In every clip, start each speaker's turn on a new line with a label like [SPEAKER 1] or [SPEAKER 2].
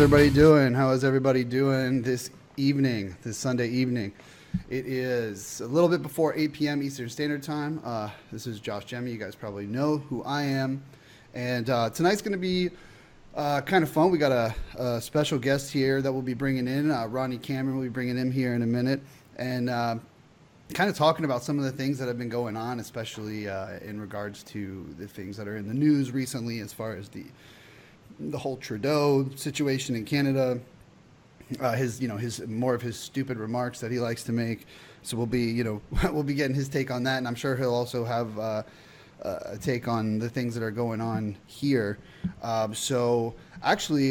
[SPEAKER 1] everybody doing? How is everybody doing this evening, this Sunday evening? It is a little bit before 8 p.m. Eastern Standard Time. This is Josh Jemmy. You guys probably know who I am. And tonight's going to be kind of fun. We got a special guest here that we'll be bringing in. Ronny Cameron will be bringing him here in a minute. And kind of talking about some of the things that have been going on, especially in regards to the things that are in the news recently as far as the whole Trudeau situation in Canada, his more of his stupid remarks that he likes to make. So we'll be getting his take on that, and I'm sure he'll also have a take on the things that are going on here. So actually,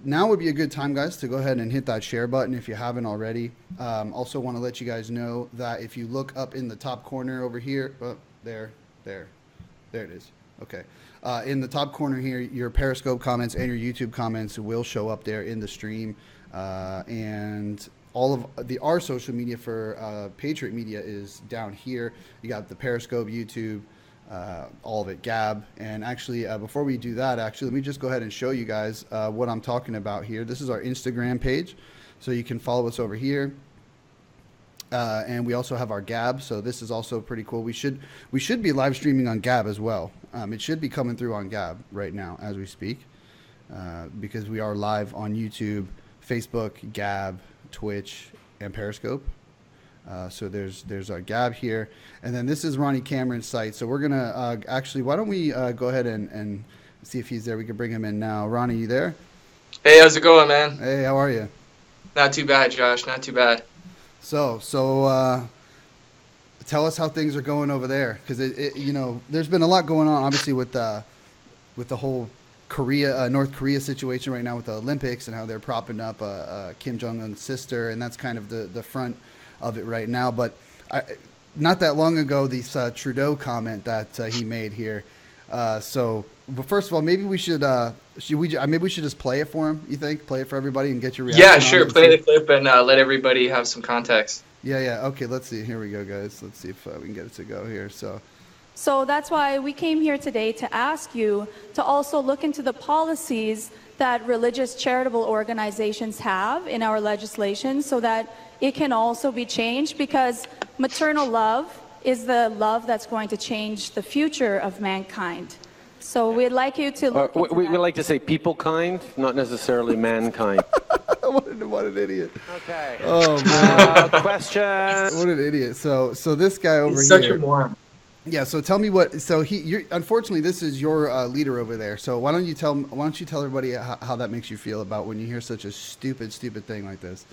[SPEAKER 1] now would be a good time, guys, to go ahead and hit that share button if you haven't already. Also want to let you guys know that if you look up in the top corner over here, there it is. Okay. In the top corner here, your Periscope comments and your YouTube comments will show up there in the stream. And all of our social media for Patriot Media is down here. You got the Periscope, YouTube, all of it, Gab. And actually, before we do that, let me just go ahead and show you guys what I'm talking about here. This is our Instagram page, so you can follow us over here. And we also have our Gab, so this is also pretty cool. We should be live streaming on Gab as well. It should be coming through on Gab right now as we speak, because we are live on YouTube, Facebook, Gab, Twitch, and Periscope. So there's our Gab here, and then this is Ronny Cameron's site. So we're gonna actually, why don't we go ahead and see if he's there? We can bring him in now. Ronny, you there?
[SPEAKER 2] Hey, how's it going, man?
[SPEAKER 1] Hey, how are you?
[SPEAKER 2] Not too bad, Josh. Not too bad.
[SPEAKER 1] So tell us how things are going over there, because there's been a lot going on, obviously, with the whole North Korea situation right now with the Olympics and how they're propping up Kim Jong-un's sister, and that's kind of the front of it right now. But not that long ago, this Trudeau comment that he made here. But first of all, maybe we should just play it for him. You think? Play it for everybody and get your reaction.
[SPEAKER 2] Yeah, sure. Play the clip and let everybody have some context.
[SPEAKER 1] Yeah. Okay, let's see. Here we go, guys. Let's see if we can get it to go here.
[SPEAKER 3] So that's why we came here today to ask you to also look into the policies that religious charitable organizations have in our legislation so that it can also be changed, because maternal love is the love that's going to change the future of mankind. So we'd like you to look into
[SPEAKER 4] we like to say people kind, not necessarily mankind.
[SPEAKER 1] What an idiot.
[SPEAKER 4] Okay.
[SPEAKER 1] Oh, man.
[SPEAKER 4] Question.
[SPEAKER 1] What an idiot. So this guy over
[SPEAKER 2] He's
[SPEAKER 1] here.
[SPEAKER 2] such a moron.
[SPEAKER 1] Yeah, so tell me what. So unfortunately, this is your leader over there. So why don't you tell everybody how that makes you feel about when you hear such a stupid thing like this?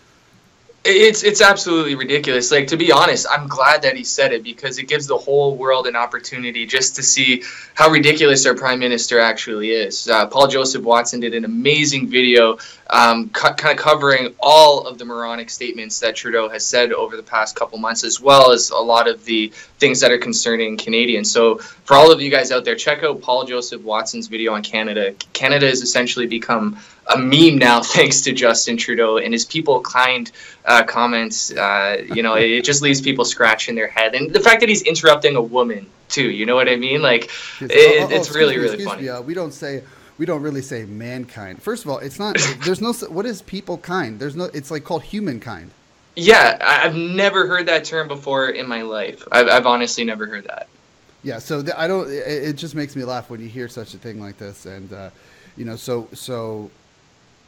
[SPEAKER 2] It's absolutely ridiculous. Like, to be honest, I'm glad that he said it, because it gives the whole world an opportunity just to see how ridiculous our prime minister actually is. Paul Joseph Watson did an amazing video kind of covering all of the moronic statements that Trudeau has said over the past couple months, as well as a lot of the things that are concerning Canadians. So for all of you guys out there, check out Paul Joseph Watson's video on Canada. Canada has essentially become a meme now, thanks to Justin Trudeau and his people kind comments. It just leaves people scratching their head, and the fact that he's interrupting a woman too. You know what I mean? Like, it's really funny.
[SPEAKER 1] We don't really say mankind. First of all, it's not. There's no. What is people kind? There's no. It's like called humankind.
[SPEAKER 2] Yeah, I've never heard that term before in my life. I've honestly never heard that.
[SPEAKER 1] Yeah, so I don't. It just makes me laugh when you hear such a thing like this, and so.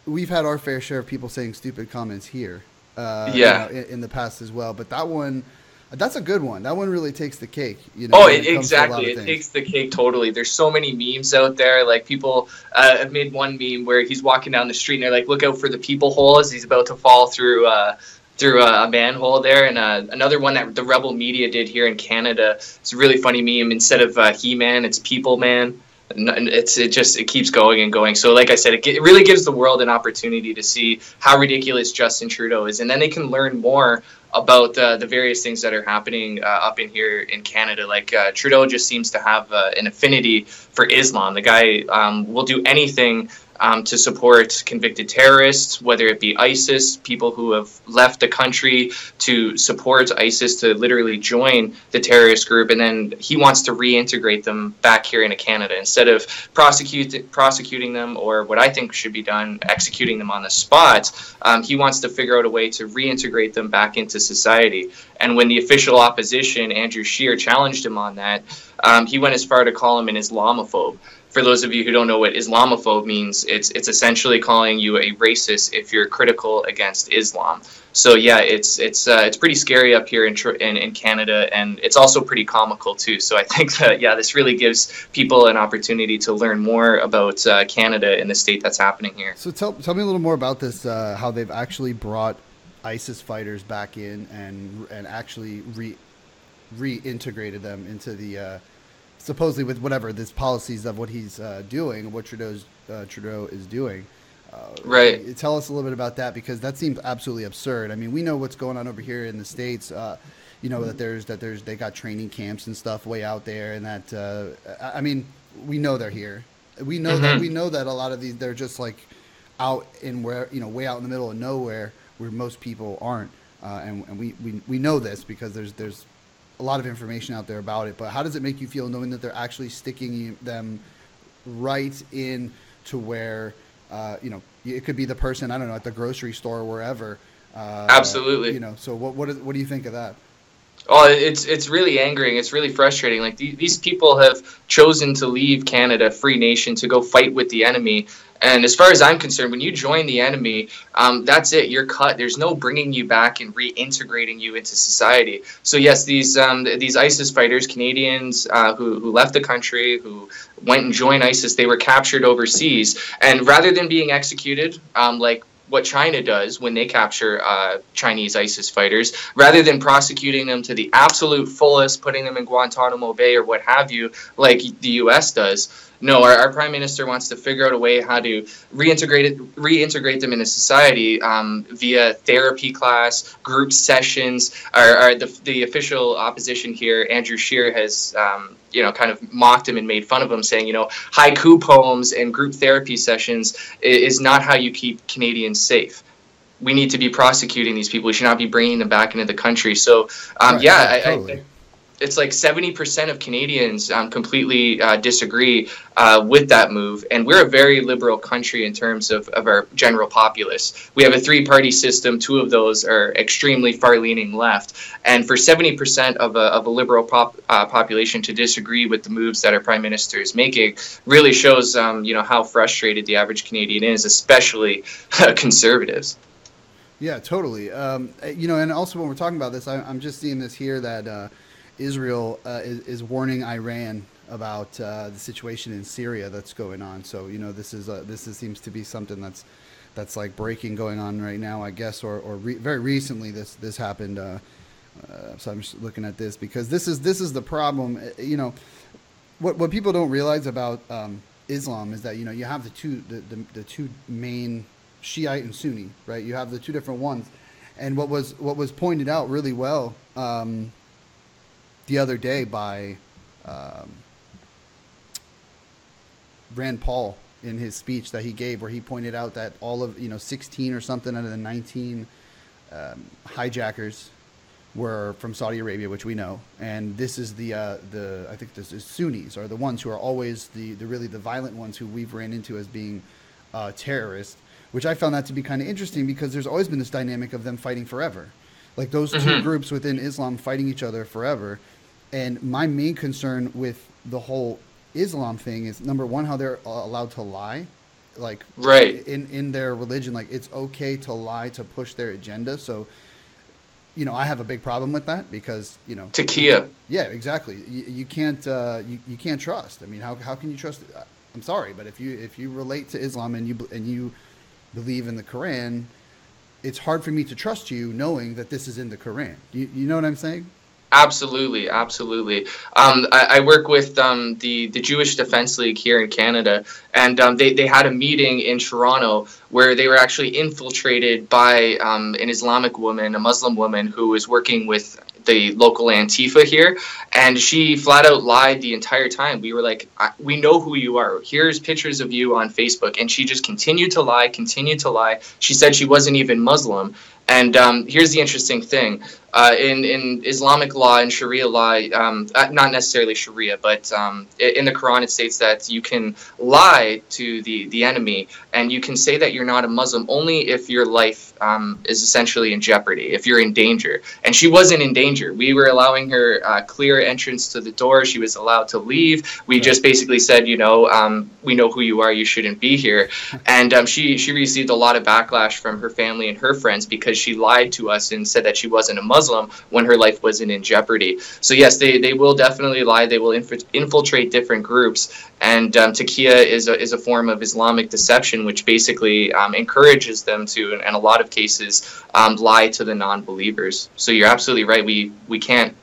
[SPEAKER 1] We've had our fair share of people saying stupid comments here in the past as well. But that one, that's a good one. That one really takes the cake.
[SPEAKER 2] Exactly. It takes the cake totally. There's so many memes out there. Like, people have made one meme where he's walking down the street and they're like, look out for the people hole as he's about to fall through a manhole there. And another one that the Rebel Media did here in Canada, it's a really funny meme. Instead of He-Man, it's People Man. It keeps going and going. So like I said, it really gives the world an opportunity to see how ridiculous Justin Trudeau is, and then they can learn more about the various things that are happening up in here in Canada. Like Trudeau just seems to have an affinity for Islam. The guy will do anything to support convicted terrorists, whether it be ISIS, people who have left the country to support ISIS to literally join the terrorist group, and then he wants to reintegrate them back here into Canada instead of prosecuting them, or what I think should be done, executing them on the spot. He wants to figure out a way to reintegrate them back into society. And when the official opposition, Andrew Scheer, challenged him on that, he went as far to call him an Islamophobe. For those of you who don't know what Islamophobe means, it's essentially calling you a racist if you're critical against Islam. So yeah, it's pretty scary up here in Canada, and it's also pretty comical too. So I think that this really gives people an opportunity to learn more about Canada and the state that's happening here.
[SPEAKER 1] So tell me a little more about this. How they've actually brought ISIS fighters back in and actually reintegrated them into the. Supposedly with whatever this policies of what he's doing, what Trudeau is doing.
[SPEAKER 2] Right.
[SPEAKER 1] Tell us a little bit about that, because that seems absolutely absurd. I mean, we know what's going on over here in the States. That they got training camps and stuff way out there, and that I mean, we know they're here. We know that a lot of these, they're just like out in way out in the middle of nowhere where most people aren't, and we know this because there's a lot of information out there about it. But how does it make you feel knowing that they're actually sticking them right in to where it could be the person, I don't know, at the grocery store or wherever.
[SPEAKER 2] Absolutely.
[SPEAKER 1] So what do you think of that?
[SPEAKER 2] Oh, it's really angering. It's really frustrating. Like these people have chosen to leave Canada, free nation, to go fight with the enemy. And as far as I'm concerned, when you join the enemy, that's it. You're cut. There's no bringing you back and reintegrating you into society. So yes, these ISIS fighters, Canadians who left the country, who went and joined ISIS, they were captured overseas. And rather than being executed, like what China does when they capture Chinese ISIS fighters, rather than prosecuting them to the absolute fullest, putting them in Guantanamo Bay or what have you, like the U.S. does. No, our Prime Minister wants to figure out a way how to reintegrate them into society via therapy class, group sessions. The official opposition here, Andrew Scheer, has kind of mocked him and made fun of him, saying, haiku poems and group therapy sessions is not how you keep Canadians safe. We need to be prosecuting these people. We should not be bringing them back into the country. So,
[SPEAKER 1] Totally.
[SPEAKER 2] It's like 70% of Canadians completely disagree with that move. And we're a very liberal country in terms of our general populace. We have a three-party system. Two of those are extremely far-leaning left. And for 70% of a liberal population to disagree with the moves that our Prime Minister is making really shows how frustrated the average Canadian is, especially conservatives.
[SPEAKER 1] Yeah, totally. And also when we're talking about this, I'm just seeing this here that Israel is warning Iran about the situation in Syria that's going on. So this seems to be something that's like breaking going on right now, I guess, or very recently this happened. So I'm just looking at this because this is the problem. What people don't realize about Islam is that you have the two main Shiite and Sunni, right? You have the two different ones, and what was pointed out really well the other day by Rand Paul in his speech that he gave, where he pointed out that all of 16 or something out of the 19 hijackers were from Saudi Arabia, which we know, and this is I think this is Sunnis are the ones who are always the really the violent ones who we've ran into as being terrorists, which I found that to be kind of interesting because there's always been this dynamic of them fighting forever, like those two groups within Islam fighting each other forever. And my main concern with the whole Islam thing is, number one, how they're allowed to lie, like
[SPEAKER 2] right
[SPEAKER 1] in their religion, like it's okay to lie to push their agenda. So, I have a big problem with that because
[SPEAKER 2] Takia.
[SPEAKER 1] Yeah, exactly. You can't you can't trust. I mean, how can you trust? I'm sorry, but if you relate to Islam and you believe in the Quran, it's hard for me to trust you knowing that this is in the Quran. You know what I'm saying?
[SPEAKER 2] Absolutely, absolutely. I work with the Jewish Defense League here in Canada, and they had a meeting in Toronto where they were actually infiltrated by an Islamic woman, a Muslim woman who was working with the local Antifa here, and she flat out lied the entire time. We were like, we know who you are. Here's pictures of you on Facebook, and she just continued to lie, continued to lie. She said she wasn't even Muslim. And here's the interesting thing. In Islamic law and Sharia law, not necessarily Sharia, but in the Quran it states that you can lie to the enemy, and you can say that you're not a Muslim only if your life is essentially in jeopardy, if you're in danger. And she wasn't in danger. We were allowing her clear entrance to the door. She was allowed to leave. We just basically said, we know who you are. You shouldn't be here. And she received a lot of backlash from her family and her friends because she lied to us and said that she wasn't a Muslim when her life wasn't in jeopardy. So yes, they will definitely lie. They will infiltrate different groups, and taqiyya is a form of Islamic deception, which basically encourages them to, in a lot of cases, lie to the non-believers. So you're absolutely right. We can't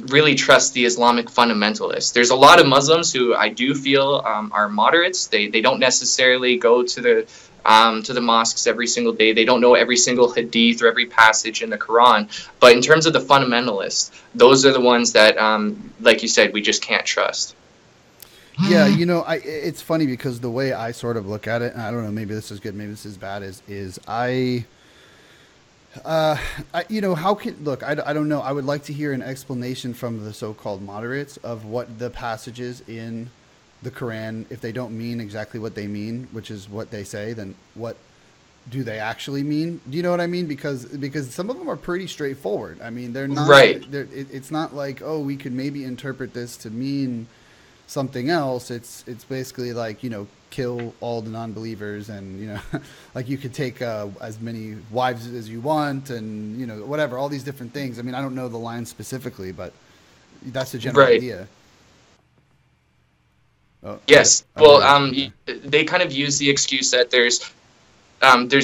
[SPEAKER 2] really trust the Islamic fundamentalists. There's a lot of Muslims who I do feel are moderates. They don't necessarily go to the mosques every single day. They don't know every single hadith or every passage in the Quran. But in terms of the fundamentalists, those are the ones that, like you said, we just can't trust.
[SPEAKER 1] Yeah, it's funny because the way I sort of look at it, and I don't know, maybe this is good, maybe this is bad, is I how can, look, I don't know. I would like to hear an explanation from the so-called moderates of what the passages in the Quran, if they don't mean exactly what they mean, which is what they say, then what do they actually mean? Do you know what I mean? Because some of them are pretty straightforward. I mean, they're not,
[SPEAKER 2] right.
[SPEAKER 1] It's not like, oh, we could maybe interpret this to mean something else. It's basically like, kill all the non-believers, and like you could take as many wives as you want, and whatever, all these different things. I mean, I don't know the line specifically, but that's the general idea. Oh,
[SPEAKER 2] yes.
[SPEAKER 1] okay.
[SPEAKER 2] Well, they kind of use the excuse that there's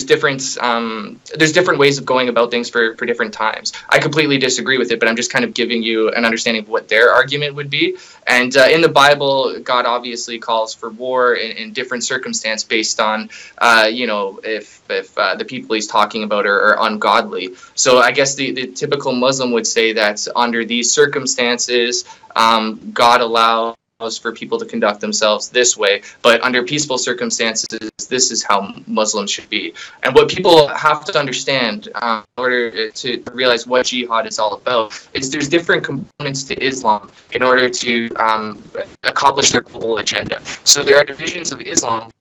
[SPEAKER 2] different ways of going about things for different times. I completely disagree with it, but I'm just kind of giving you an understanding of what their argument would be. And in the Bible, God obviously calls for war in different circumstance based on, if the people he's talking about are ungodly. So I guess the typical Muslim would say that under these circumstances, God allows for people to conduct themselves this way, but under peaceful circumstances, this is how Muslims should be. And what people have to understand in order to realize what jihad is all about is there's different components to Islam in order to accomplish their global agenda. So there are divisions of Islam.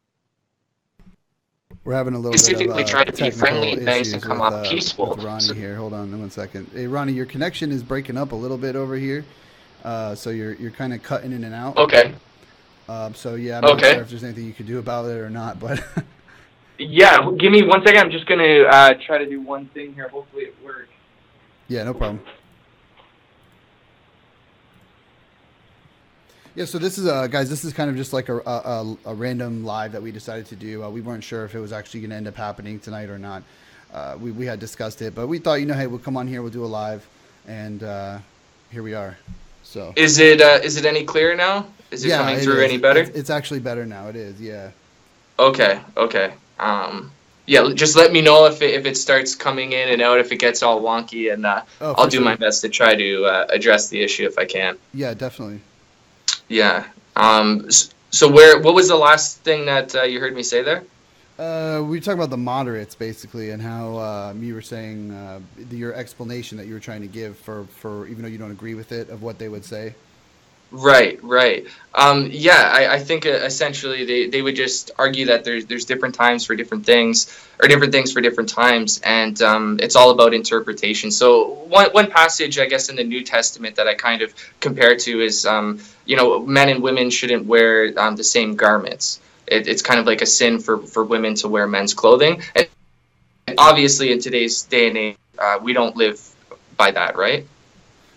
[SPEAKER 1] We're having a little
[SPEAKER 2] specifically
[SPEAKER 1] bit of
[SPEAKER 2] try to be friendly and nice and come off peaceful.
[SPEAKER 1] With Ronny here. Hold on 1 second. Hey, Ronny, your connection is breaking up a little bit over here. So you're kind of cutting in and out.
[SPEAKER 2] Okay.
[SPEAKER 1] So yeah, I'm not sure if there's anything you could do about it or not, but
[SPEAKER 2] yeah, give me 1 second. I'm just gonna try to do one thing here. Hopefully it works.
[SPEAKER 1] Yeah, no problem. Yeah, so this is guys. This is kind of just like a random live that we decided to do. We weren't sure if it was actually going to end up happening tonight or not. We had discussed it, but we thought, hey, we'll come on here, we'll do a live, and here we are. So
[SPEAKER 2] is it any clearer now? Is it coming through any better?
[SPEAKER 1] It's actually better now. It is, yeah.
[SPEAKER 2] Okay. Yeah, just let me know if it starts coming in and out, if it gets all wonky, and I'll do my best to try to address the issue if I can.
[SPEAKER 1] Yeah, definitely.
[SPEAKER 2] Yeah. So what was the last thing that you heard me say there?
[SPEAKER 1] We were talking about the moderates, basically, and how you were saying your explanation that you were trying to give for even though you don't agree with it, of what they would say. Right.
[SPEAKER 2] Yeah, I think essentially they would just argue that there's different times for different things, or different things for different times, and it's all about interpretation. So one passage, I guess, in the New Testament that I kind of compare to is, men and women shouldn't wear the same garments. It's kind of like a sin for women to wear men's clothing. And obviously, in today's day and age, we don't live by that, right?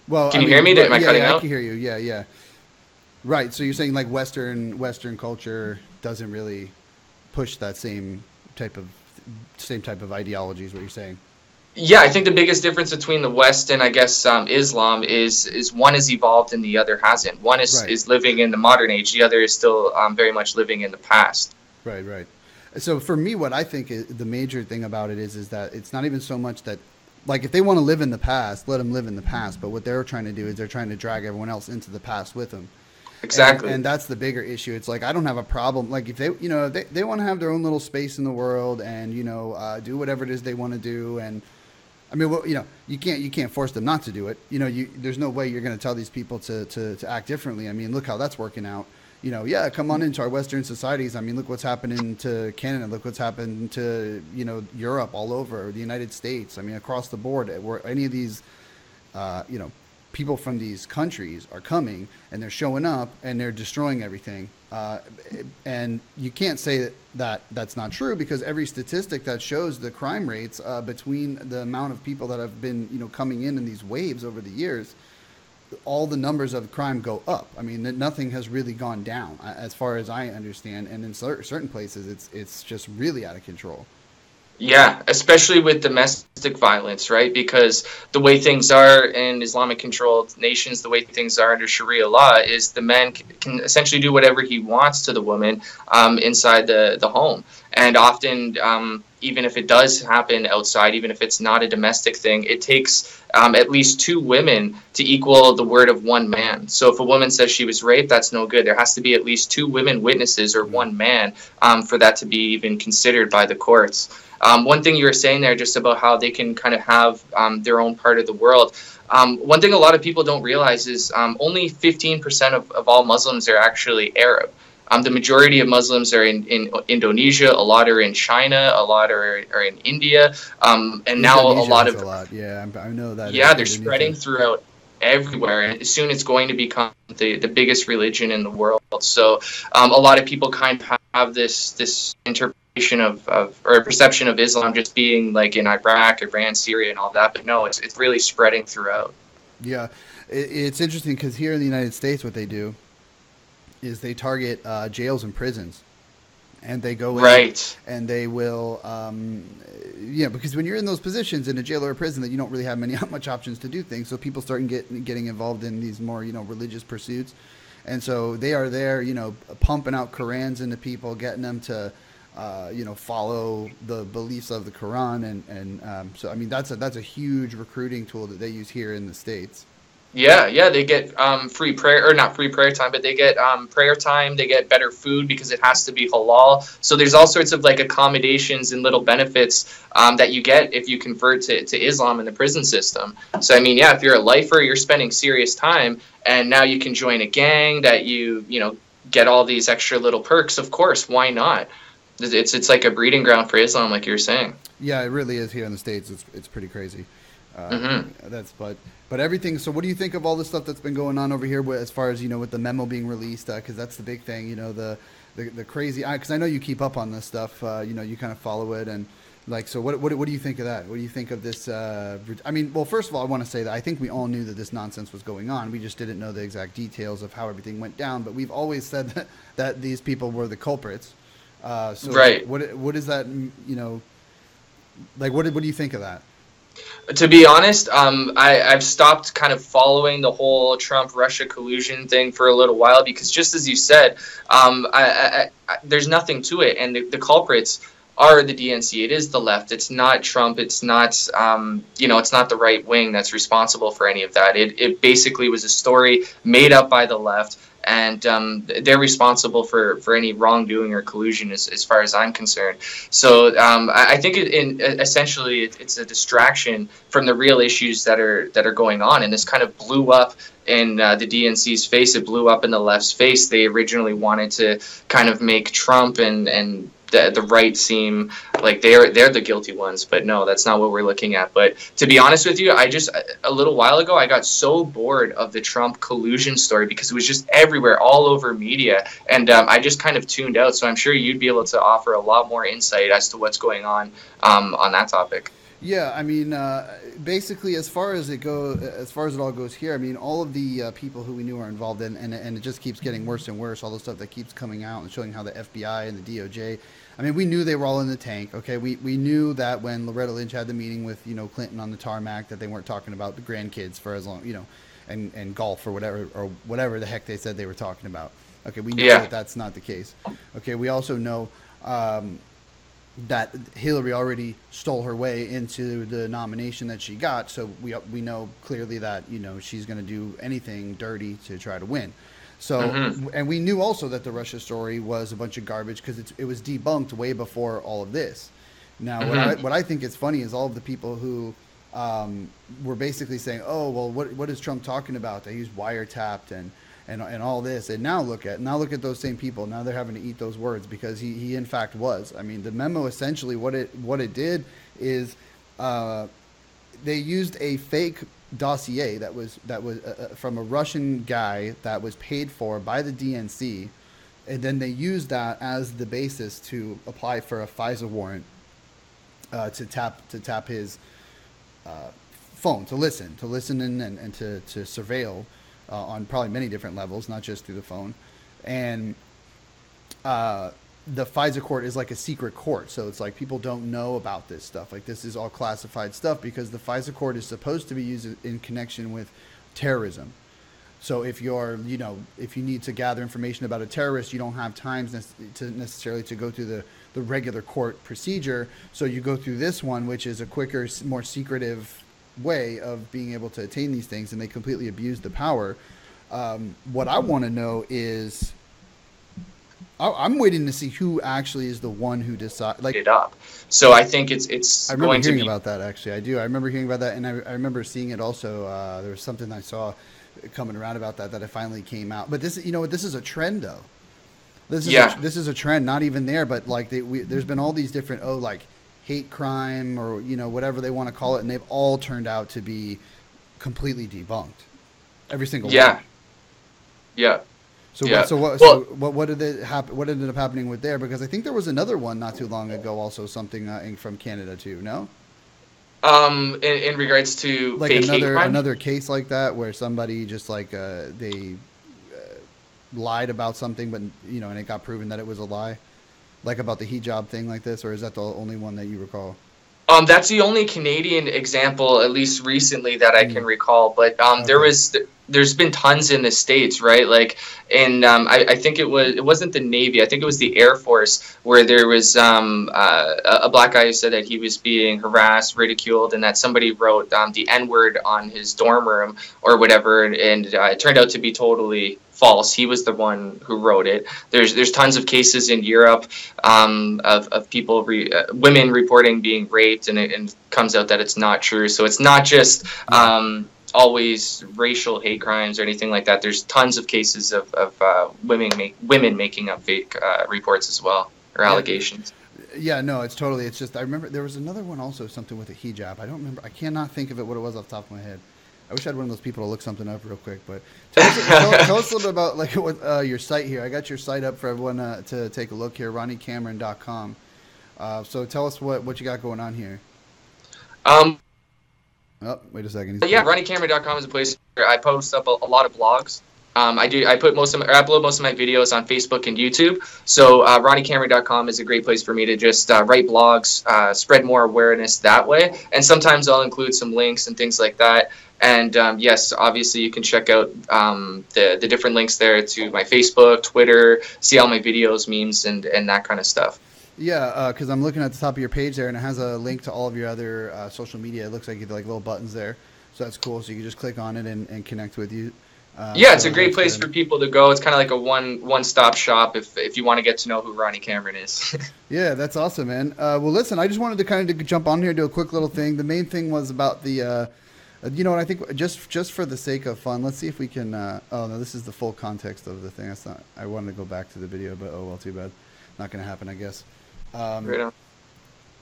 [SPEAKER 1] Well,
[SPEAKER 2] can you hear me? Am I cutting out?
[SPEAKER 1] I can hear you. Yeah. Right. So you're saying like Western culture doesn't really push that same type of ideology is what you're saying.
[SPEAKER 2] Yeah, I think the biggest difference between the West and I guess Islam is one is evolved and the other hasn't. One
[SPEAKER 1] Right.
[SPEAKER 2] is living in the modern age. The other is still very much living in the past.
[SPEAKER 1] Right, right. So for me, what I think is the major thing about it is that it's not even so much that, like, if they want to live in the past, let them live in the past. But what they're trying to do is they're trying to drag everyone else into the past with them.
[SPEAKER 2] Exactly.
[SPEAKER 1] And that's the bigger issue. It's like, I don't have a problem. Like, if they, they want to have their own little space in the world and, do whatever it is they want to do. And I mean, well, you can't force them not to do it. There's no way you're going to tell these people to act differently. I mean, look how that's working out. Yeah, come on into our Western societies. I mean, look what's happening to Canada. Look what's happened to, Europe, all over the United States. I mean, across the board, where any of these, people from these countries are coming and they're showing up and they're destroying everything. And you can't say that that's not true, because every statistic that shows the crime rates between the amount of people that have been, coming in these waves over the years, all the numbers of crime go up. I mean, nothing has really gone down as far as I understand. And in certain places, it's just really out of control.
[SPEAKER 2] Yeah, especially with domestic violence, right? Because the way things are in Islamic-controlled nations, the way things are under Sharia law, is the man can essentially do whatever he wants to the woman inside the home. And often, even if it does happen outside, even if it's not a domestic thing, it takes at least two women to equal the word of one man. So if a woman says she was raped, that's no good. There has to be at least two women witnesses or one man for that to be even considered by the courts. One thing you were saying there just about how they can kind of have their own part of the world. One thing a lot of people don't realize is only 15% of all Muslims are actually Arab. The majority of Muslims are in Indonesia, a lot are in China, a lot are in India, and now a lot of...
[SPEAKER 1] Yeah, I know that.
[SPEAKER 2] Yeah, they're spreading throughout everywhere, and soon it's going to become the biggest religion in the world. So a lot of people kind of have this interpretation or a perception of Islam just being like in Iraq, Iran, Syria, and all that, but no, it's really spreading throughout.
[SPEAKER 1] Yeah, it's interesting because here in the United States, what they do is they target jails and prisons, and they go in
[SPEAKER 2] right,
[SPEAKER 1] and they will, because when you're in those positions in a jail or a prison, that you don't really have much options to do things. So people start getting involved in these more, religious pursuits, and so they are there, pumping out Qurans into people, getting them to, follow the beliefs of the Quran, and so I mean that's a huge recruiting tool that they use here in the States.
[SPEAKER 2] Yeah, they get free prayer, or not free prayer time, but they get prayer time. They get better food because it has to be halal. So there's all sorts of like accommodations and little benefits that you get if you convert to Islam in the prison system. So I mean, yeah, if you're a lifer, you're spending serious time, and now you can join a gang that you get all these extra little perks. Of course, why not? It's like a breeding ground for Islam, like you were saying.
[SPEAKER 1] Yeah, it really is here in the States. It's pretty crazy. But everything. So what do you think of all the stuff that's been going on over here as far as, with the memo being released? Because that's the big thing, the crazy, because I know you keep up on this stuff, you kind of follow it. And like, so what do you think of that? What do you think of this? I mean, well, first of all, I want to say that I think we all knew that this nonsense was going on. We just didn't know the exact details of how everything went down. But we've always said that these people were the culprits. So
[SPEAKER 2] right.
[SPEAKER 1] What is that, like, what do you think of that?
[SPEAKER 2] To be honest, I've stopped kind of following the whole Trump-Russia collusion thing for a little while because, just as you said, there's nothing to it. And the culprits are the DNC. It is the left. It's not Trump. It's not, it's not the right wing that's responsible for any of that. It basically was a story made up by the left. And they're responsible for any wrongdoing or collusion, as far as I'm concerned. So I think essentially it's a distraction from the real issues that are going on. And this kind of blew up in the DNC's face. It blew up in the left's face. They originally wanted to kind of make Trump and the right seem like they're the guilty ones, but no, that's not what we're looking at. But to be honest with you, a little while ago, I got so bored of the Trump collusion story because it was just everywhere, all over media, and I just kind of tuned out. So I'm sure you'd be able to offer a lot more insight as to what's going on that topic.
[SPEAKER 1] Yeah, I mean, basically, as far as it all goes here, I mean, all of the people who we knew are involved in, and it just keeps getting worse and worse. All the stuff that keeps coming out and showing how the FBI and the DOJ. I mean, we knew they were all in the tank. Okay, we knew that when Loretta Lynch had the meeting with Clinton on the tarmac that they weren't talking about the grandkids for as long and golf or whatever the heck they said they were talking about. Okay, we know that that's not the case. Okay, we also know. That Hillary already stole her way into the nomination that she got, so we know clearly that she's going to do anything dirty to try to win. So and we knew also that the Russia story was a bunch of garbage because it was debunked way before all of this. Now what I think is funny is all of the people who were basically saying, oh well, what is Trump talking about? That he's wiretapped and all this, and now look at those same people. Now they're having to eat those words because he in fact was. I mean, the memo essentially what it did is they used a fake dossier that was from a Russian guy that was paid for by the DNC, and then they used that as the basis to apply for a FISA warrant to tap his phone, to listen and to surveil. On probably many different levels, not just through the phone. And the FISA court is like a secret court. So it's like people don't know about this stuff. Like this is all classified stuff because the FISA court is supposed to be used in connection with terrorism. So if if you need to gather information about a terrorist, you don't have time necessarily to go through the regular court procedure. So you go through this one, which is a quicker, more secretive way of being able to attain these things, and they completely abuse the power. What I want to know is, I'm waiting to see who actually is the one who decides. Like
[SPEAKER 2] it up. So I think it's.
[SPEAKER 1] I remember hearing about that. Actually, I do. I remember hearing about that, and I remember seeing it also. There was something I saw coming around about that it finally came out. But this, this is a trend though. This is a trend. Not even there, but like there's been all these different hate crime or whatever they want to call it, and they've all turned out to be completely debunked. Every single one.
[SPEAKER 2] Yeah.
[SPEAKER 1] So what did it happen? What ended up happening with there? Because I think there was another one not too long ago, also something from Canada too. No.
[SPEAKER 2] In regards to
[SPEAKER 1] like
[SPEAKER 2] fake hate crime?
[SPEAKER 1] another case like that where somebody just they lied about something, but and it got proven that it was a lie. Like about the hijab thing like this, or is that the only one that you recall?
[SPEAKER 2] That's the only Canadian example, at least recently, that I can recall. But there's been tons in the States, right? Like I think it wasn't the Navy. I think it was the Air Force, where there was a black guy who said that he was being harassed, ridiculed, and that somebody wrote the N-word on his dorm room or whatever, and it turned out to be totally false. He was the one who wrote it. There's tons of cases in Europe of people, women reporting being raped, and it comes out that it's not true. So it's not just always racial hate crimes or anything like that. There's tons of cases of women making up fake reports as well, or allegations.
[SPEAKER 1] Yeah, no, it's just I remember there was another one also, something with a hijab. I don't remember. I cannot think of what it was off the top of my head. I wish I had one of those people to look something up real quick. But tell us a little bit about what your site here. I got your site up for everyone to take a look here, RonnyCameron.com. So tell us what you got going on here. Oh, wait a second.
[SPEAKER 2] Yeah, RonnyCameron.com is a place where I post up a lot of blogs. I upload most of my videos on Facebook and YouTube. So RonnyCameron.com is a great place for me to just write blogs, spread more awareness that way. And sometimes I'll include some links and things like that. And yes, obviously you can check out the different links there to my Facebook, Twitter, see all my videos, memes, and that kind of stuff.
[SPEAKER 1] Yeah, because I'm looking at the top of your page there, and it has a link to all of your other social media. It looks like you have little buttons there, so that's cool. So you can just click on it and connect with you.
[SPEAKER 2] Yeah, it's a great place for people to go. It's kind of like a one-stop shop if you want to get to know who Ronny Cameron is.
[SPEAKER 1] Yeah, that's awesome, man. Well, listen, I just wanted to kind of jump on here, do a quick little thing. The main thing was about the, and I think just for the sake of fun, let's see if we can. Oh no, this is the full context of the thing. That's not. I wanted to go back to the video, but oh well, too bad. Not going to happen, I guess.
[SPEAKER 2] Right on.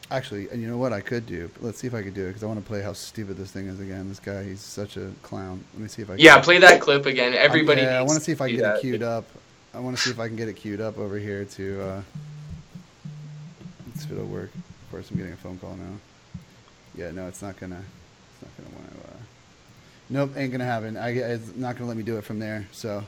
[SPEAKER 1] Actually, and you know what I could do? Let's see if I could do it, because I want to play how stupid this thing is again. This guy, he's such a clown. Let me see if I can.
[SPEAKER 2] Yeah, play that clip again. Everybody
[SPEAKER 1] I want to
[SPEAKER 2] needs
[SPEAKER 1] see if I
[SPEAKER 2] to
[SPEAKER 1] can
[SPEAKER 2] do
[SPEAKER 1] get it
[SPEAKER 2] that.
[SPEAKER 1] queued up. I want to see if I can get it queued up over here to. Let's see if it'll work. Of course, I'm getting a phone call now. Yeah, no, it's not gonna want to. Nope, ain't gonna happen. It's not gonna let me do it from there. So.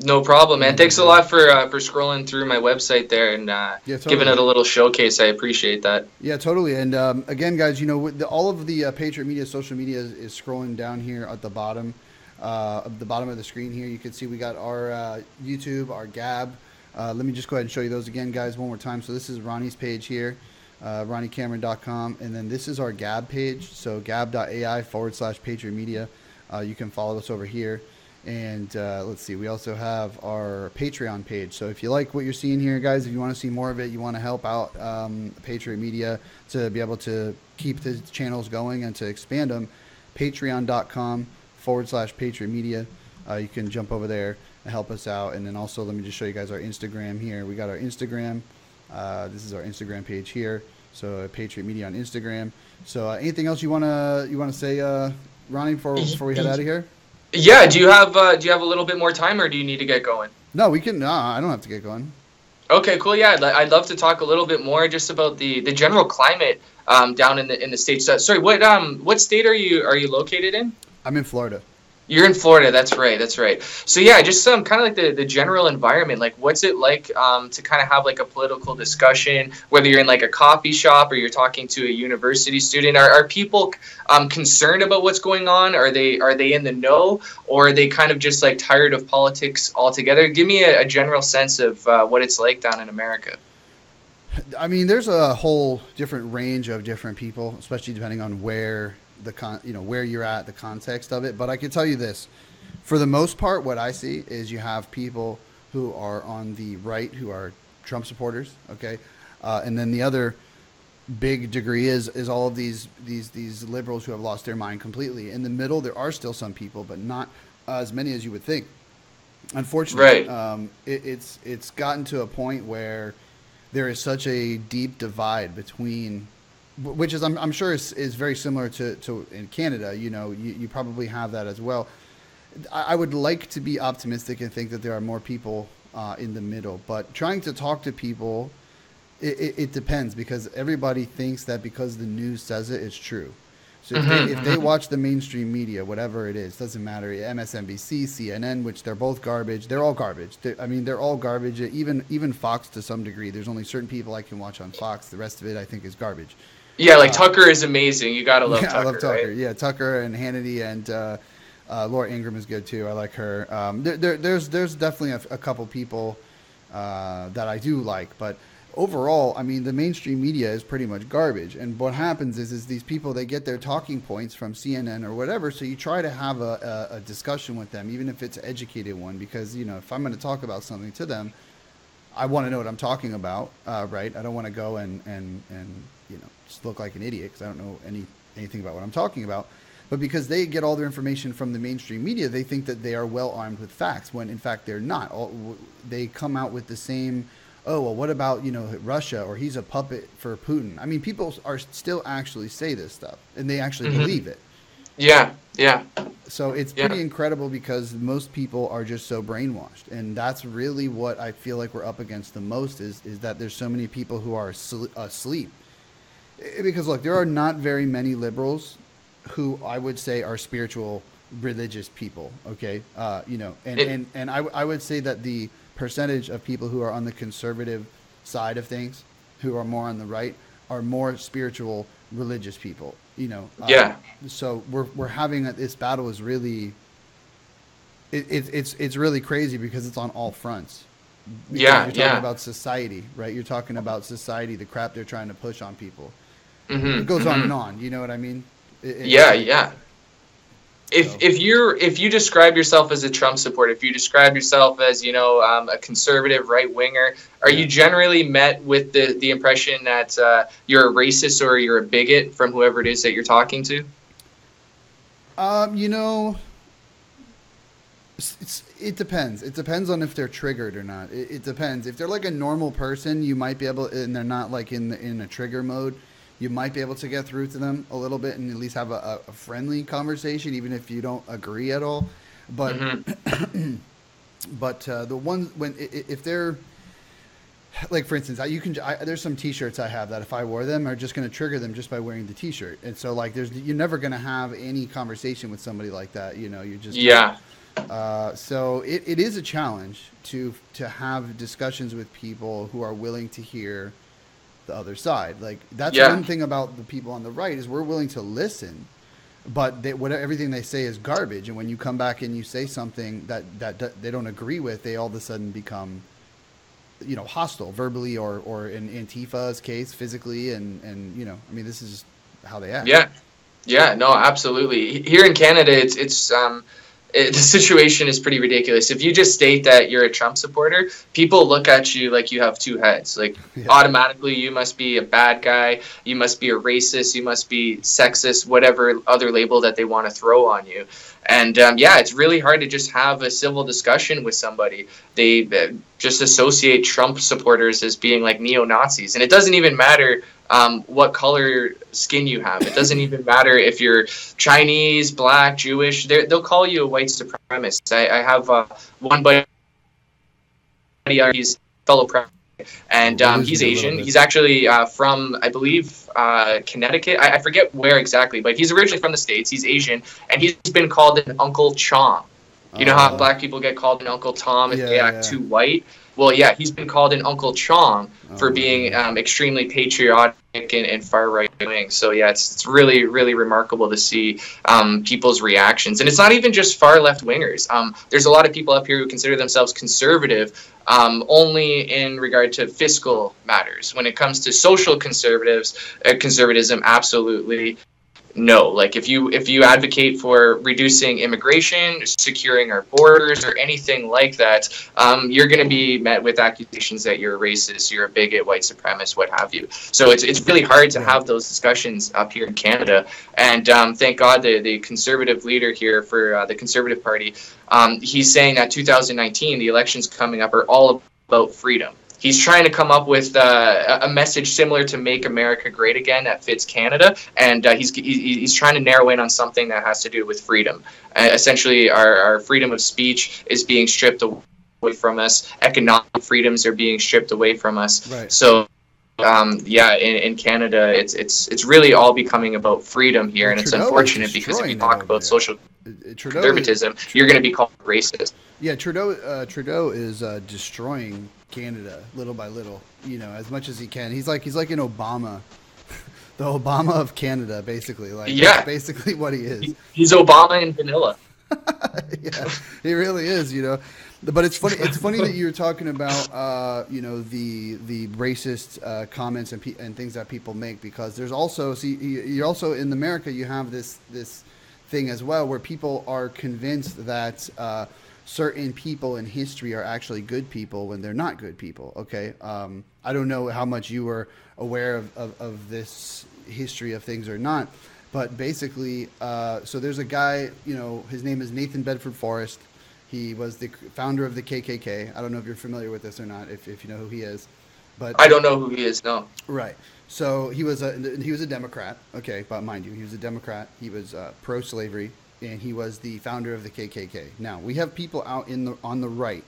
[SPEAKER 2] No problem, man. Thanks a lot for scrolling through my website there and
[SPEAKER 1] Yeah,
[SPEAKER 2] giving
[SPEAKER 1] totally.
[SPEAKER 2] it a little showcase. I appreciate that.
[SPEAKER 1] Yeah, totally. And again, guys, all of the Patriot Media social media is scrolling down here at the bottom of the screen here. You can see we got our YouTube, our Gab. Let me just go ahead and show you those again, guys, one more time. So this is Ronnie's page here, RonnyCameron.com. And then this is our Gab page. So gab.ai/Patriot Media. You can follow us over here. And let's see, we also have our Patreon page. So if you like what you're seeing here, guys, if you want to see more of it, you want to help out Patriot Media to be able to keep the channels going and to expand them, patreon.com/Patriot Media. You can jump over there and help us out. And then also, let me just show you guys our Instagram here. We got our Instagram. This is our Instagram page here. So Patriot Media on Instagram. So anything else you wanna say, Ronnie, before we head out of here?
[SPEAKER 2] Yeah. Do you have a little bit more time, or do you need to get going?
[SPEAKER 1] No, we can. No, I don't have to get going.
[SPEAKER 2] Okay, cool. Yeah, I'd love to talk a little bit more just about the general climate down in the States. Sorry, what state are you located in?
[SPEAKER 1] I'm in Florida.
[SPEAKER 2] You're in Florida. That's right. So yeah, just kind of like the general environment. Like, what's it like to kind of have like a political discussion, whether you're in like a coffee shop or you're talking to a university student? Are people concerned about what's going on? Are they in the know, or are they kind of just like tired of politics altogether? Give me a general sense of what it's like down in America.
[SPEAKER 1] I mean, there's a whole different range of different people, especially depending on where where you're at, the context of it. But I can tell you this, for the most part, what I see is you have people who are on the right who are Trump supporters, okay, and then the other big degree is all of these liberals who have lost their mind completely. In the middle, there are still some people, but not as many as you would think. Unfortunately,
[SPEAKER 2] Right.
[SPEAKER 1] It's gotten to a point where there is such a deep divide between, which is I'm sure is very similar to in Canada. You probably have that as well. I would like to be optimistic and think that there are more people in the middle, but trying to talk to people, it depends, because everybody thinks that because the news says it, it's true. So if they watch the mainstream media, whatever it is, doesn't matter, MSNBC, CNN, which they're both garbage. They're all garbage. They're all garbage. Even Fox to some degree. There's only certain people I can watch on Fox. The rest of it I think is garbage.
[SPEAKER 2] Yeah, like Tucker is amazing. You gotta love Tucker.
[SPEAKER 1] I love Tucker.
[SPEAKER 2] Right?
[SPEAKER 1] Yeah, Tucker and Hannity and Laura Ingraham is good too. I like her. There's definitely a couple people that I do like, but overall, I mean, the mainstream media is pretty much garbage. And what happens is these people, they get their talking points from CNN or whatever. So you try to have a discussion with them, even if it's an educated one, because if I'm going to talk about something to them, I want to know what I'm talking about, right? I don't want to go and just look like an idiot because I don't know anything about what I'm talking about. But because they get all their information from the mainstream media, they think that they are well armed with facts, when in fact they're not. They come out with the same, oh, well, what about, Russia, or he's a puppet for Putin. I mean, people are still actually say this stuff, and they actually believe it.
[SPEAKER 2] Yeah.
[SPEAKER 1] So it's pretty incredible, because most people are just so brainwashed. And that's really what I feel like we're up against the most, is that there's so many people who are asleep. Because, look, there are not very many liberals who I would say are spiritual, religious people, okay? And I would say that the percentage of people who are on the conservative side of things, who are more on the right, are more spiritual, religious people,
[SPEAKER 2] Yeah.
[SPEAKER 1] So we're having this battle is really, it's really crazy, because it's on all fronts. Because you're talking about society, right? You're talking about society, the crap they're trying to push on people. It goes on and on. You know what I mean?
[SPEAKER 2] Yeah. If you describe yourself as a Trump supporter, if you describe yourself as a conservative right winger, are you generally met with the impression that you're a racist or you're a bigot from whoever it is that you're talking to?
[SPEAKER 1] It depends. It depends on if they're triggered or not. It depends. If they're like a normal person, you might be able, and they're not like in a trigger mode, you might be able to get through to them a little bit and at least have a friendly conversation, even if you don't agree at all. But but the ones if they're like for instance, there's some T-shirts I have that if I wore them are just going to trigger them just by wearing the T-shirt, and so like you're never going to have any conversation with somebody like that. You know, you're just so it is a challenge to have discussions with people who are willing to hear the other side. Like that's one thing about the people on the right is we're willing to listen, but everything they say is garbage. And when you come back and you say something that they don't agree with, they all of a sudden become, you know, hostile verbally or in Antifa's case, physically. And, you know, I mean, this is just how they act.
[SPEAKER 2] Yeah, no, absolutely. Here in Canada, the situation is pretty ridiculous. If you just state that you're a Trump supporter, people look at you like you have two heads. Like automatically you must be a bad guy, you must be a racist, you must be sexist, whatever other label that they want to throw on you. And it's really hard to just have a civil discussion with somebody. They just associate Trump supporters as being like neo-Nazis. And it doesn't even matter what color skin you have. It doesn't even matter if you're Chinese, black, Jewish. They'll call you a white supremacist. I have one buddy, he's fellow president, and he's Asian. He's actually from, I believe, Connecticut. I forget where exactly, but he's originally from the States. He's Asian, and he's been called an Uncle Chong. You know how black people get called an Uncle Tom if they act too white? Well, yeah, he's been called an Uncle Chong for being extremely patriotic and far right wing. So yeah, it's really, really remarkable to see people's reactions. And it's not even just far left wingers. There's a lot of people up here who consider themselves conservative only in regard to fiscal matters. When it comes to social conservatism, absolutely no. Like if you advocate for reducing immigration, securing our borders, or anything like that, you're going to be met with accusations that you're a racist, you're a bigot, white supremacist, what have you. So it's really hard to have those discussions up here in Canada. And thank God the conservative leader here for the Conservative Party, he's saying that 2019, the elections coming up, are all about freedom. He's trying to come up with a message similar to "Make America Great Again" that fits Canada, and he's trying to narrow in on something that has to do with freedom. Essentially, our freedom of speech is being stripped away from us. Economic freedoms are being stripped away from us. Right. So, in Canada, it's really all becoming about freedom here, and it's unfortunate because if you talk about social conservatism, you're going to be called racist.
[SPEAKER 1] Yeah, Trudeau is destroying Canada little by little, you know, as much as he can. He's like an Obama, the Obama of Canada, basically. Like, that's basically what he is.
[SPEAKER 2] He's Obama in vanilla.
[SPEAKER 1] Yeah, he really is, you know. But it's funny. It's funny that you're talking about, you know, the racist comments and things that people make, because there's also, you're also in America. You have this thing as well where people are convinced that certain people in history are actually good people when they're not good people. Okay. I don't know how much you were aware of this history of things or not, but basically, so there's a guy, you know, his name is Nathan Bedford Forrest. He was the founder of the KKK. I don't know if you're familiar with this or not, if you know who he is. But
[SPEAKER 2] I don't know who he is, no.
[SPEAKER 1] Right. So he was a Democrat. Okay, but mind you, he was a Democrat. He was pro-slavery, and he was the founder of the KKK. Now, we have people out on the right,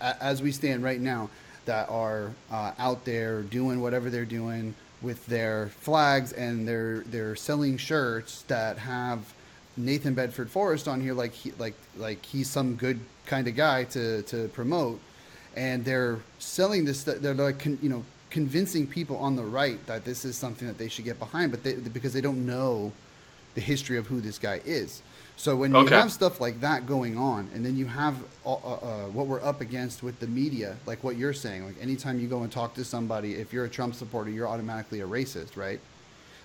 [SPEAKER 1] as we stand right now, that are out there doing whatever they're doing with their flags, and they're selling shirts that have Nathan Bedford Forrest on here, like he's some good kind of guy to promote, and they're selling this. They're like, you know, convincing people on the right that this is something that they should get behind, but because they don't know the history of who this guy is. So when you have stuff like that going on, and then you have what we're up against with the media, like what you're saying, like anytime you go and talk to somebody, if you're a Trump supporter, you're automatically a racist, right?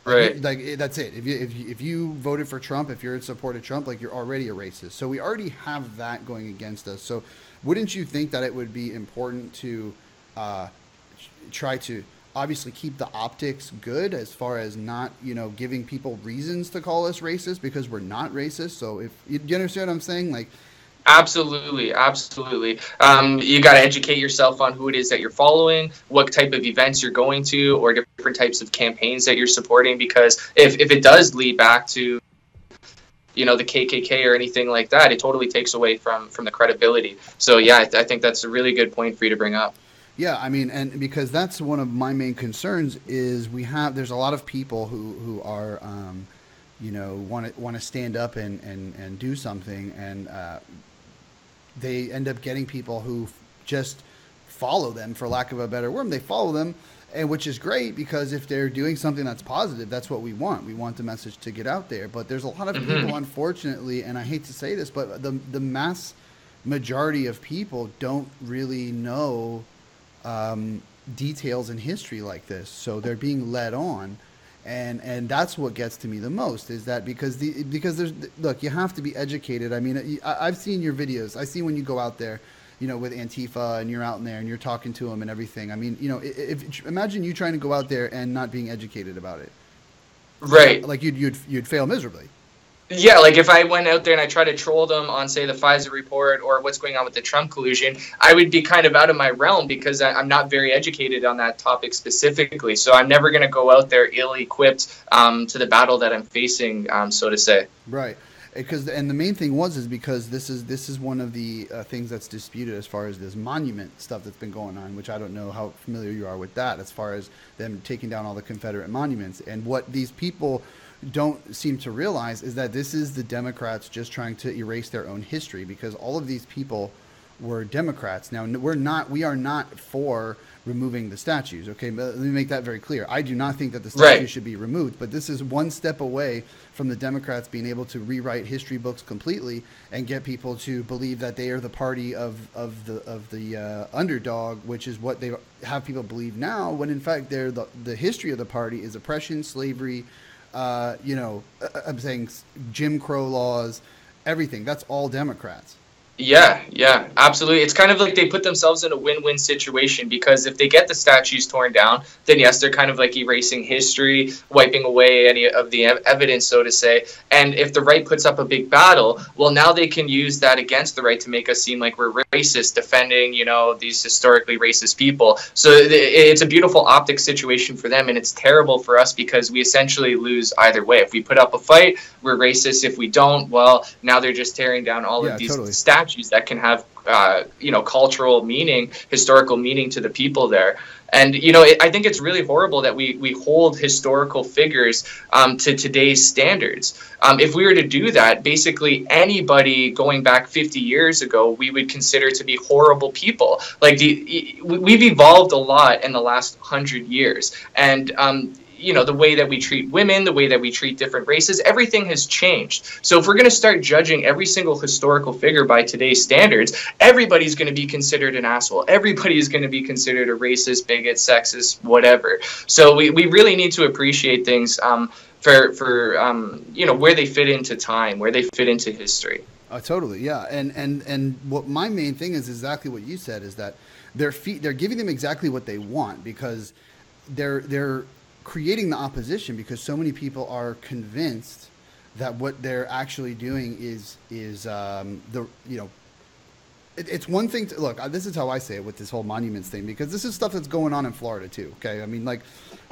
[SPEAKER 2] Right.
[SPEAKER 1] Like that's it. If you voted for Trump, if you're in support of Trump, like you're already a racist. So we already have that going against us. So wouldn't you think that it would be important to try to obviously keep the optics good as far as not, you know, giving people reasons to call us racist because we're not racist? So if you understand what I'm saying, like.
[SPEAKER 2] Absolutely. You got to educate yourself on who it is that you're following, what type of events you're going to, or different types of campaigns that you're supporting. Because if it does lead back to, you know, the KKK or anything like that, it totally takes away from the credibility. So yeah, I think that's a really good point for you to bring up.
[SPEAKER 1] Yeah, I mean, and because that's one of my main concerns is there's a lot of people who are, want to stand up and do something, and they end up getting people who just follow them, for lack of a better word. They follow them, and which is great, because if they're doing something that's positive, that's what we want. We want the message to get out there. But there's a lot of people, unfortunately, and I hate to say this, but the mass majority of people don't really know details in history like this, so they're being led on, and that's what gets to me the most, is that because there's, look, you have to be educated. I mean, I've seen your videos. I see when you go out there, with Antifa, and you're out in there and you're talking to them and everything. I mean, if imagine you trying to go out there and not being educated about it,
[SPEAKER 2] right?
[SPEAKER 1] Like you'd fail miserably.
[SPEAKER 2] Yeah, like if I went out there and I tried to troll them on, say, the Pfizer report or what's going on with the Trump collusion, I would be kind of out of my realm, because I'm not very educated on that topic specifically. So I'm never going to go out there ill-equipped to the battle that I'm facing, so to say.
[SPEAKER 1] Right. And the main thing is because this is one of the things that's disputed as far as this monument stuff that's been going on, which I don't know how familiar you are with that, as far as them taking down all the Confederate monuments. And what these people don't seem to realize is that this is the Democrats just trying to erase their own history, because all of these people were Democrats. Now, we are not for removing the statues, okay? But let me make that very clear. I do not think that the statues should be removed, but this is one step away from the Democrats being able to rewrite history books completely and get people to believe that they are the party of the underdog, which is what they have people believe now, when in fact they're the history of the party is oppression, slavery, I'm saying Jim Crow laws, everything. That's all Democrats.
[SPEAKER 2] Yeah, absolutely. It's kind of like they put themselves in a win-win situation, because if they get the statues torn down, then yes, they're kind of like erasing history, wiping away any of the evidence, so to say. And if the right puts up a big battle, well, now they can use that against the right to make us seem like we're racist, defending, these historically racist people. So it's a beautiful optic situation for them, and it's terrible for us, because we essentially lose either way. If we put up a fight, we're racist. If we don't, well, now they're just tearing down all of these statues that can have cultural meaning, historical meaning to the people there. And I think it's really horrible that we hold historical figures to today's standards. If we were to do that, basically anybody going back 50 years ago, we would consider to be horrible people. Like we've evolved a lot in the last 100 years, and the way that we treat women, the way that we treat different races, everything has changed. So if we're going to start judging every single historical figure by today's standards, everybody's going to be considered an asshole. Everybody is going to be considered a racist, bigot, sexist, whatever. So we really need to appreciate things for where they fit into time, where they fit into history.
[SPEAKER 1] Totally, yeah. And what my main thing is exactly what you said, is that they're giving them exactly what they want, because they're creating the opposition, because so many people are convinced that what they're actually doing is it's one thing to look. This is how I say it with this whole monuments thing, because this is stuff that's going on in Florida too. Okay, I mean, like,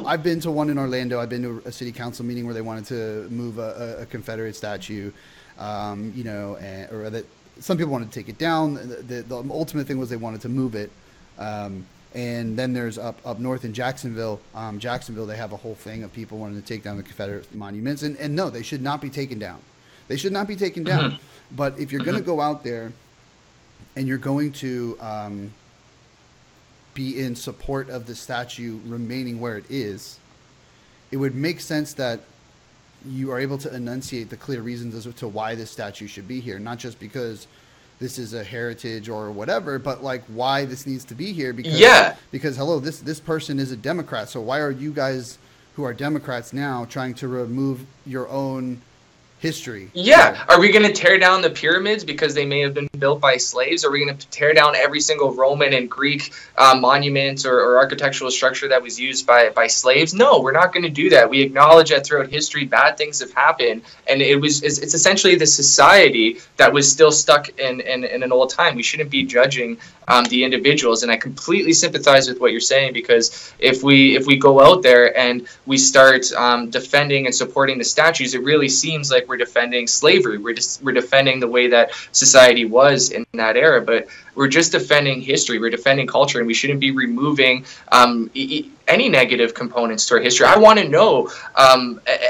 [SPEAKER 1] I've been to one in Orlando. I've been to a city council meeting where they wanted to move a Confederate statue, or that some people wanted to take it down. The ultimate thing was they wanted to move it. And then there's up north in Jacksonville, they have a whole thing of people wanting to take down the Confederate monuments. And no, they should not be taken down. They should not be taken down. Mm-hmm. But if you're going to go out there and you're going to be in support of the statue remaining where it is, it would make sense that you are able to enunciate the clear reasons as to why this statue should be here, not just because this is a heritage or whatever, but like why this needs to be here, because hello, this person is a Democrat. So why are you guys who are Democrats now trying to remove your own history?
[SPEAKER 2] Yeah. Are we going to tear down the pyramids because they may have been built by slaves? Are we going to tear down every single Roman and Greek monument or architectural structure that was used by slaves? No, we're not going to do that. We acknowledge that throughout history, bad things have happened. And it's essentially the society that was still stuck in an old time. We shouldn't be judging the individuals. And I completely sympathize with what you're saying, because if we go out there and we start defending and supporting the statues, it really seems like we're defending slavery. We're defending the way that society was in that era, but we're just defending history. We're defending culture, and we shouldn't be removing any negative components to our history. I want to know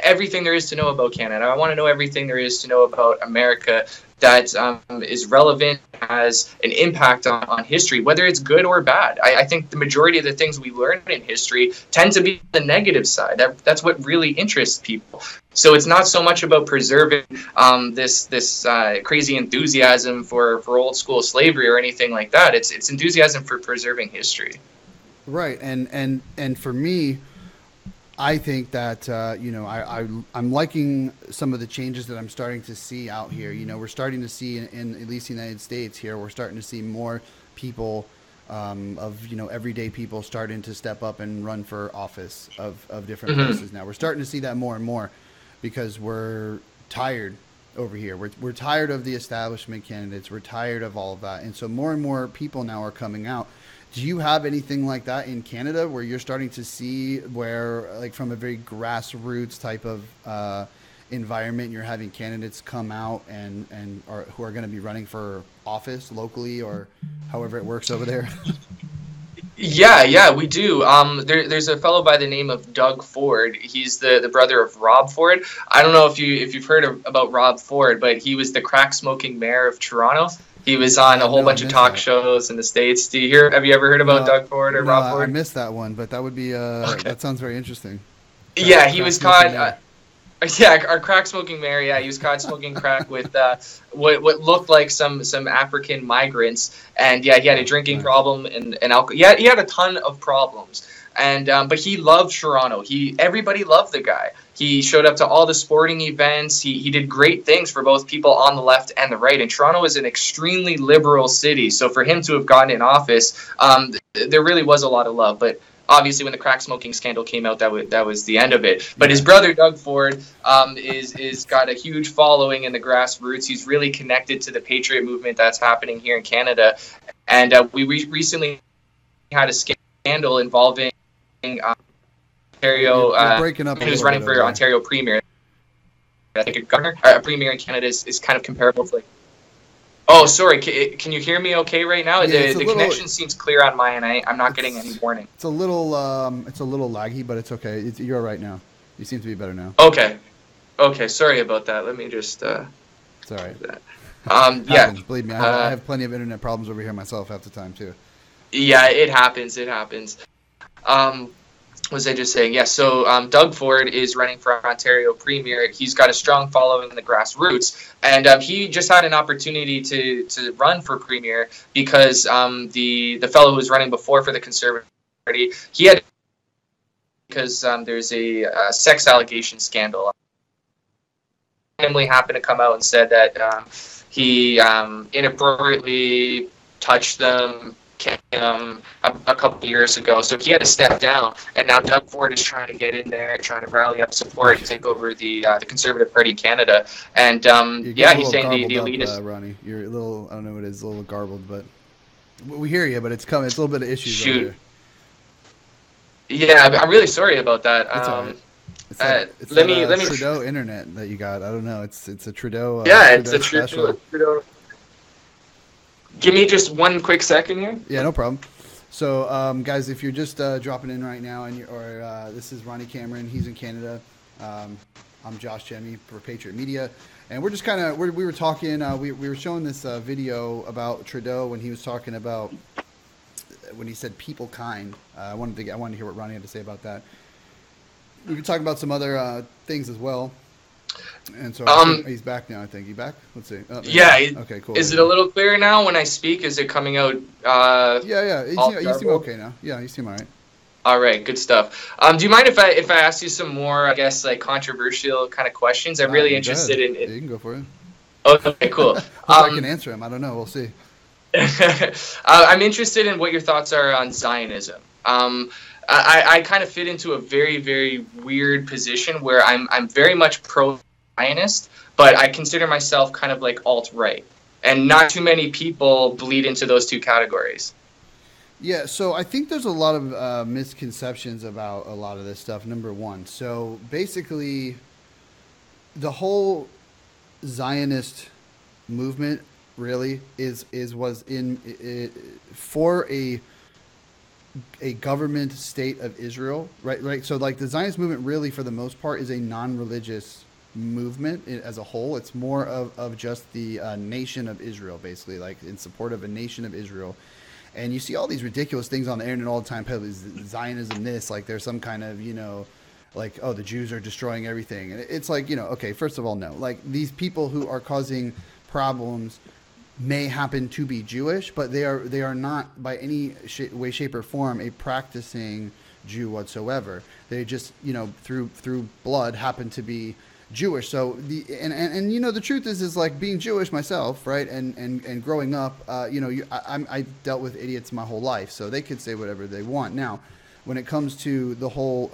[SPEAKER 2] everything there is to know about Canada. I want to know everything there is to know about America that is relevant, has an impact on history, whether it's good or bad. I think the majority of the things we learn in history tend to be the negative side. That's what really interests people. So it's not so much about preserving this crazy enthusiasm for old school slavery or anything like that. It's enthusiasm for preserving history.
[SPEAKER 1] Right, and for me, I think that I'm liking some of the changes that I'm starting to see out here. We're starting to see in at least the United States here, we're starting to see more people everyday people starting to step up and run for office of different places now. We're starting to see that more and more because we're tired over here. We're tired of the establishment candidates. We're tired of all of that, and so more and more people now are coming out. Do you have anything like that in Canada where you're starting to see where, like, from a very grassroots type of environment, you're having candidates come out and who are going to be running for office locally or however it works over there?
[SPEAKER 2] Yeah, we do. There's a fellow by the name of Doug Ford. He's the brother of Rob Ford. I don't know if you've heard about Rob Ford, but he was the crack smoking mayor of Toronto. He was on a whole bunch of talk shows in the States. Have you ever heard about Doug Ford or Rob Ford?
[SPEAKER 1] I missed that one, but that would be okay. That sounds very interesting.
[SPEAKER 2] He was caught. Our crack smoking mayor. Yeah, he was caught smoking crack with what looked like some African migrants, and he had a drinking problem and alcohol. Yeah, he had a ton of problems, and but he loved Toronto. Everybody loved the guy. He showed up to all the sporting events. He did great things for both people on the left and the right. And Toronto is an extremely liberal city, so for him to have gotten in office, there really was a lot of love. But obviously, when the crack smoking scandal came out, that was the end of it. But his brother Doug Ford is got a huge following in the grassroots. He's really connected to the Patriot movement that's happening here in Canada. And we recently had a scandal involving Ontario.
[SPEAKER 1] Breaking up.
[SPEAKER 2] He was running for Ontario Premier. I think a premier in Canada is kind of comparable to, like. Oh, sorry. Can you hear me okay right now?
[SPEAKER 1] Yeah,
[SPEAKER 2] the connection seems clear on my end. I'm not getting any warning.
[SPEAKER 1] It's a little laggy, but it's okay. You're all right now. You seem to be better now.
[SPEAKER 2] Okay. Sorry about that. Let me just.
[SPEAKER 1] It's all right.
[SPEAKER 2] Yeah.
[SPEAKER 1] Believe me, I have plenty of internet problems over here myself half the time too.
[SPEAKER 2] Yeah, it happens. What was I just saying? Yeah, so Doug Ford is running for Ontario Premier. He's got a strong following in the grassroots, and he just had an opportunity to run for Premier because the fellow who was running before for the Conservative Party, because there's a sex allegation scandal. Randomly happened to come out and said that he inappropriately touched them a couple of years ago, so he had to step down, and now Doug Ford is trying to get in there, trying to rally up support and take over the Conservative Party in Canada. And he's saying the elitist.
[SPEAKER 1] Ronnie, you're a little, I don't know what it is, a little garbled, but we hear you. But it's coming. It's a little bit of issues.
[SPEAKER 2] Shoot. Yeah, I'm really sorry about that.
[SPEAKER 1] It's all right. It's
[SPEAKER 2] let me
[SPEAKER 1] Trudeau internet that you got. I don't know. It's a Trudeau.
[SPEAKER 2] It's a Trudeau. Give me just one quick second here.
[SPEAKER 1] Yeah, no problem. So, guys, if you're just dropping in right now, this is Ronny Cameron. He's in Canada. I'm Josh Jemmy for Patriot Media, and we're just kind of we were talking. We were showing this video about Trudeau when he was talking about when he said "people kind." I wanted to hear what Ronny had to say about that. We could talk about some other things as well. And so he's back now, I think. You back? Let's see. Oh,
[SPEAKER 2] yeah.
[SPEAKER 1] Okay, cool.
[SPEAKER 2] Is it a little clearer now when I speak? Is it coming out?
[SPEAKER 1] Yeah. You seem okay now. Yeah, you seem all right.
[SPEAKER 2] All right, good stuff. Do you mind if I ask you some more, I guess, like controversial kind of questions? I'm really interested in.
[SPEAKER 1] Yeah, you can go for it.
[SPEAKER 2] Okay, cool.
[SPEAKER 1] I can answer them. I don't know. We'll see.
[SPEAKER 2] I'm interested in what your thoughts are on Zionism. I kind of fit into a very, very weird position where I'm very much pro-Zionist, but I consider myself kind of like alt-right. and not too many people bleed into those two categories.
[SPEAKER 1] Yeah, so I think there's a lot of misconceptions about a lot of this stuff. Number one, so basically, the whole Zionist movement really was for a government state of Israel, right? So like the Zionist movement really, for the most part, is a non-religious movement as a whole. It's more of just the nation of Israel, basically, like in support of a nation of Israel. And you see all these ridiculous things on the internet all the time. Zionism, this, like there's some kind of, like, oh, the Jews are destroying everything. And it's like, okay, first of all, no. Like these people who are causing problems may happen to be Jewish, but they are not by any way, shape, or form a practicing Jew whatsoever. They just, through blood happen to be Jewish. So the truth is like being Jewish myself, right? And growing up, I dealt with idiots my whole life, so they could say whatever they want. Now, when it comes to the whole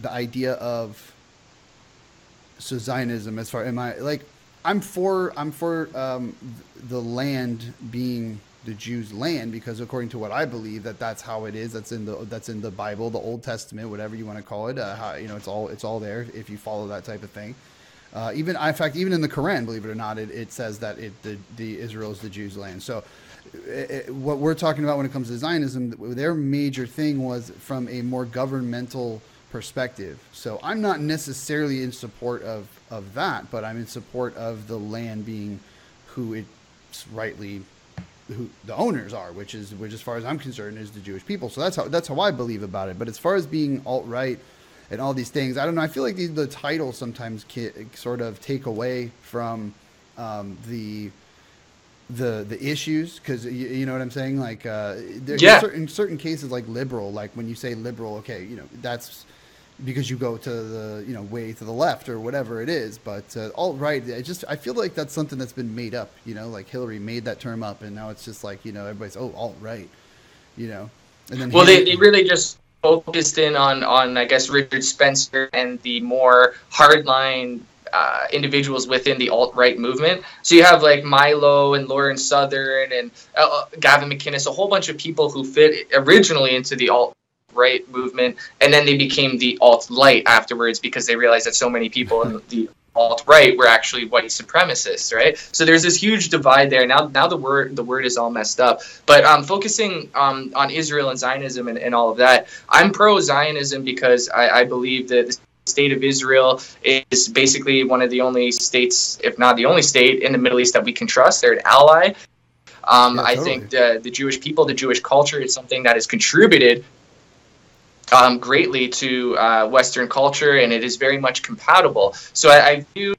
[SPEAKER 1] the idea of Zionism, as far I'm for the land being the Jews' land, because according to what I believe, that's how it is. That's in the Bible, the Old Testament, whatever you want to call it. It's all there if you follow that type of thing. Even in the Quran, believe it or not, it says that the Israel is the Jews' land. So what we're talking about when it comes to Zionism, their major thing was from a more governmental perspective. So I'm not necessarily in support of that, but I'm in support of the land being who it's rightly, who the owners are, which as far as I'm concerned is the Jewish people. So that's how I believe about it. But as far as being alt-right and all these things, I don't know. I feel like the titles sometimes sort of take away from the issues, because you know what I'm saying. Like in certain cases, like liberal, like when you say liberal, okay, that's because you go to the way to the left or whatever it is. But alt-right, I feel like that's something that's been made up. Like Hillary made that term up, and now it's just like everybody's alt-right. And then
[SPEAKER 2] they really just focused in on I guess Richard Spencer and the more hardline individuals within the alt-right movement. So you have like Milo and Lauren Southern and Gavin McInnes, a whole bunch of people who fit originally into the alt-right movement, and then they became the alt-light afterwards because they realized that so many people in the alt-right were actually white supremacists, right? So there's this huge divide there. Now the word is all messed up. But focusing on Israel and Zionism and all of that, I'm pro-Zionism because I believe that the state of Israel is basically one of the only states, if not the only state, in the Middle East that we can trust. They're an ally. Totally. I think the Jewish people, the Jewish culture is something that has contributed greatly to Western culture, and it is very much compatible. So I view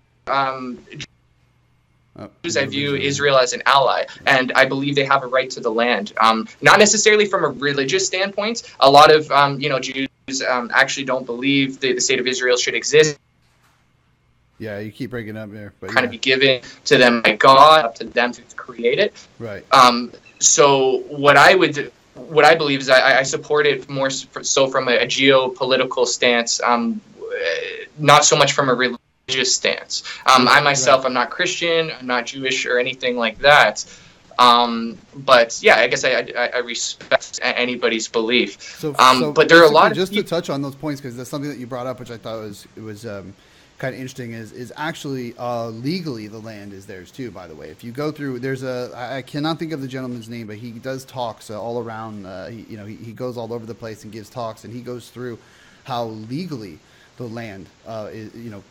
[SPEAKER 2] Israel as an ally, and I believe they have a right to the land. Not necessarily from a religious standpoint. A lot of Jews actually don't believe the state of Israel should exist.
[SPEAKER 1] Yeah, you keep breaking up there, but
[SPEAKER 2] kind of be given to them by God, up to them to create it.
[SPEAKER 1] Right.
[SPEAKER 2] So what I believe is I support it more so from a geopolitical stance, not so much from a religious stance. I myself, I'm not Christian, I'm not Jewish or anything like that. But yeah, I guess I respect anybody's belief. But there are a lot of
[SPEAKER 1] just to touch on those points, because that's something that you brought up, which I thought was kind of interesting, is actually legally the land is theirs too. By the way, if you go through, I cannot think of the gentleman's name, but he does talks all around. He goes all over the place and gives talks, and he goes through how legally the land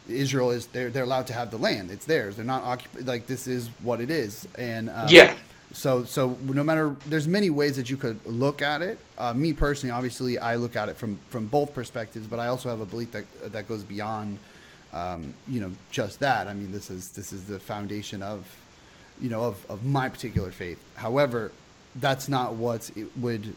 [SPEAKER 1] Israel is. They're allowed to have the land. It's theirs. They're not occupied. Like, this is what it is. And
[SPEAKER 2] yeah.
[SPEAKER 1] So no matter, there's many ways that you could look at it. Me personally, obviously, I look at it from both perspectives, but I also have a belief that goes beyond, just that. I mean, this is the foundation of my particular faith. However, that's not what it would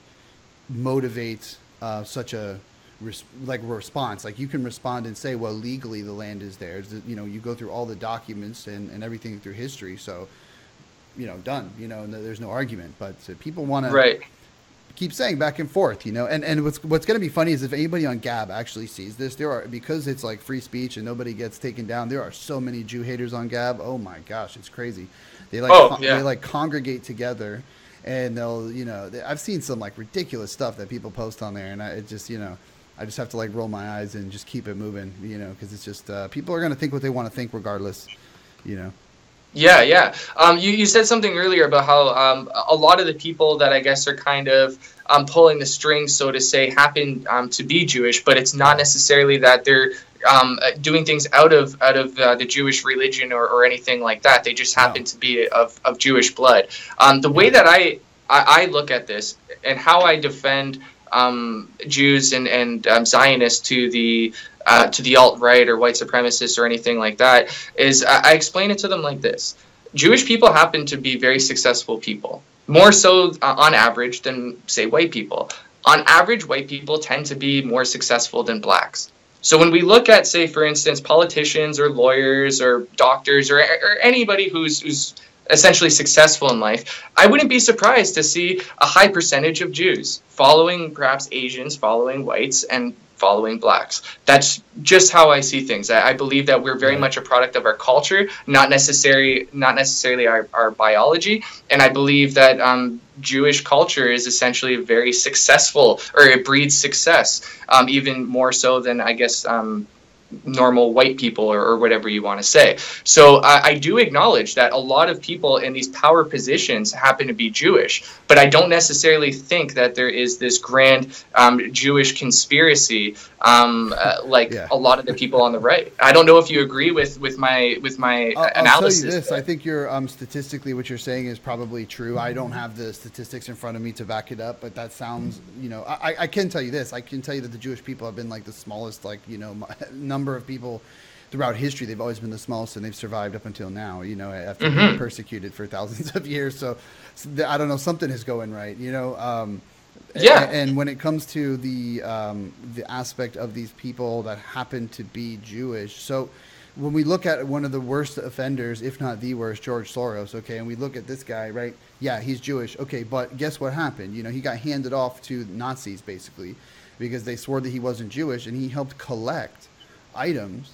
[SPEAKER 1] motivate such a response. Like, you can respond and say, well, legally the land is theirs. You go through all the documents and everything through history. So, done, there's no argument. But people want to keep saying back and forth, and what's going to be funny is if anybody on Gab actually sees this, because it's like free speech and nobody gets taken down, there are so many Jew haters on Gab. Oh my gosh, it's crazy. They like
[SPEAKER 2] Oh, yeah.
[SPEAKER 1] they like congregate together, and they'll I've seen some like ridiculous stuff that people post on there, and I just have to like roll my eyes and just keep it moving, because it's just people are gonna think what they want to think regardless,
[SPEAKER 2] Yeah, yeah. You said something earlier about how a lot of the people that I guess are kind of pulling the strings, so to say, happen to be Jewish, but it's not necessarily that they're doing things out of the Jewish religion or anything like that. They just happen to be of Jewish blood. The way that I look at this and how I defend Jews and Zionists to the alt-right or white supremacists or anything like that is I explain it to them like this. Jewish people happen to be very successful people, more so on average than, say, white people. On average, white people tend to be more successful than blacks. So when we look at, say, for instance, politicians or lawyers or doctors or anybody who's essentially successful in life, I wouldn't be surprised to see a high percentage of Jews following perhaps Asians, following whites, and following blacks. That's just how I see things. I believe that we're very much a product of our culture, not necessarily our biology. And I believe that Jewish culture is essentially very successful, or it breeds success, even more so than, I guess, normal white people or whatever you want to say. So I do acknowledge that a lot of people in these power positions happen to be Jewish, but I don't necessarily think that there is this grand Jewish conspiracy a lot of the people on the right. I don't know if you agree with my analysis.
[SPEAKER 1] I'll tell you this. I think you're statistically what you're saying is probably true. I don't have the statistics in front of me to back it up, but that sounds, I can tell you this. I can tell you that the Jewish people have been like the smallest, number of people throughout history. They've always been the smallest, and they've survived up until now, after being persecuted for thousands of years. So I don't know, something is going right, And when it comes to the aspect of these people that happen to be Jewish, so when we look at one of the worst offenders, if not the worst, George Soros, okay, and we look at this guy, right? Yeah, he's Jewish, okay, but guess what happened? He got handed off to Nazis, basically, because they swore that he wasn't Jewish, and he helped collect items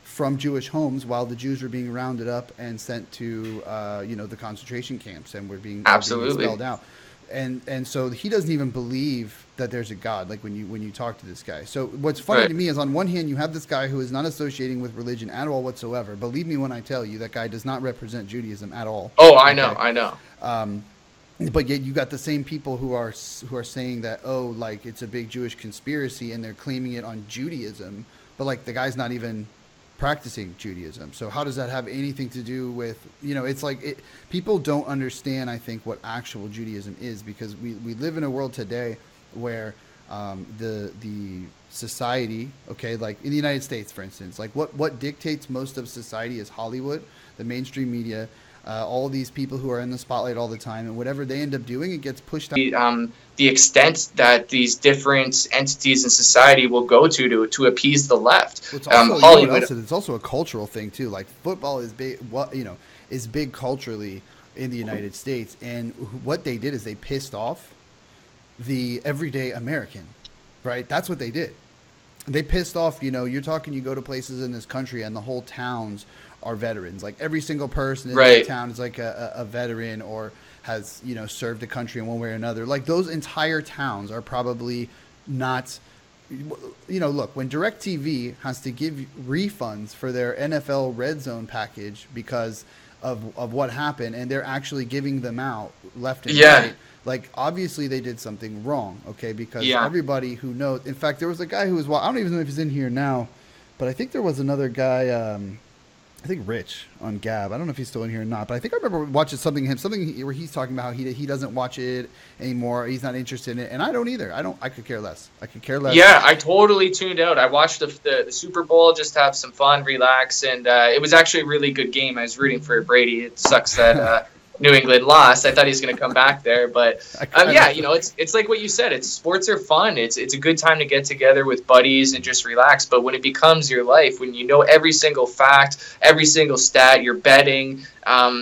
[SPEAKER 1] from Jewish homes while the Jews were being rounded up and sent to, the concentration camps and were being expelled out. And so he doesn't even believe that there's a God, like when you talk to this guy. So what's funny to me is, on one hand, you have this guy who is not associating with religion at all whatsoever. Believe me when I tell you, that guy does not represent Judaism at all.
[SPEAKER 2] Oh, I know.
[SPEAKER 1] But yet you got the same people who are saying that, it's a big Jewish conspiracy, and they're claiming it on Judaism. But the guy's not even practicing Judaism. So how does that have anything to do with, it's people don't understand, I think, what actual Judaism is, because we live in a world today where the society, okay, like in the United States, for instance, what dictates most of society is Hollywood, the mainstream media, all these people who are in the spotlight all the time, and whatever they end up doing, it gets pushed out.
[SPEAKER 2] The extent that these different entities in society will go to appease the left.
[SPEAKER 1] It's also, Hollywood. It's also a cultural thing too. Like football is big, is big culturally in the United States, and what they did is they pissed off the everyday American, right? That's what they did. They pissed off, you go to places in this country and the whole towns are veterans. Like every single person in that town is like a veteran or has, served the country in one way or another. Like those entire towns are probably not, look, when DirecTV has to give refunds for their NFL Red Zone package because of what happened, and they're actually giving them out left and right. Like, obviously they did something wrong, okay? Because everybody who knows, in fact, there was a guy who was, I don't even know if he's in here now, but I think there was another guy, I think Rich on Gab. I don't know if he's still in here or not, but I think I remember watching something where he's talking about how he doesn't watch it anymore. He's not interested in it, and I don't either. I could care less.
[SPEAKER 2] Yeah, I totally tuned out. I watched the Super Bowl just to have some fun, relax, and it was actually a really good game. I was rooting for Brady. It sucks that New England lost. I thought he was going to come back there, but yeah, it's like what you said. It's sports are fun. It's a good time to get together with buddies and just relax. But when it becomes your life, when you know every single fact, every single stat, you're betting,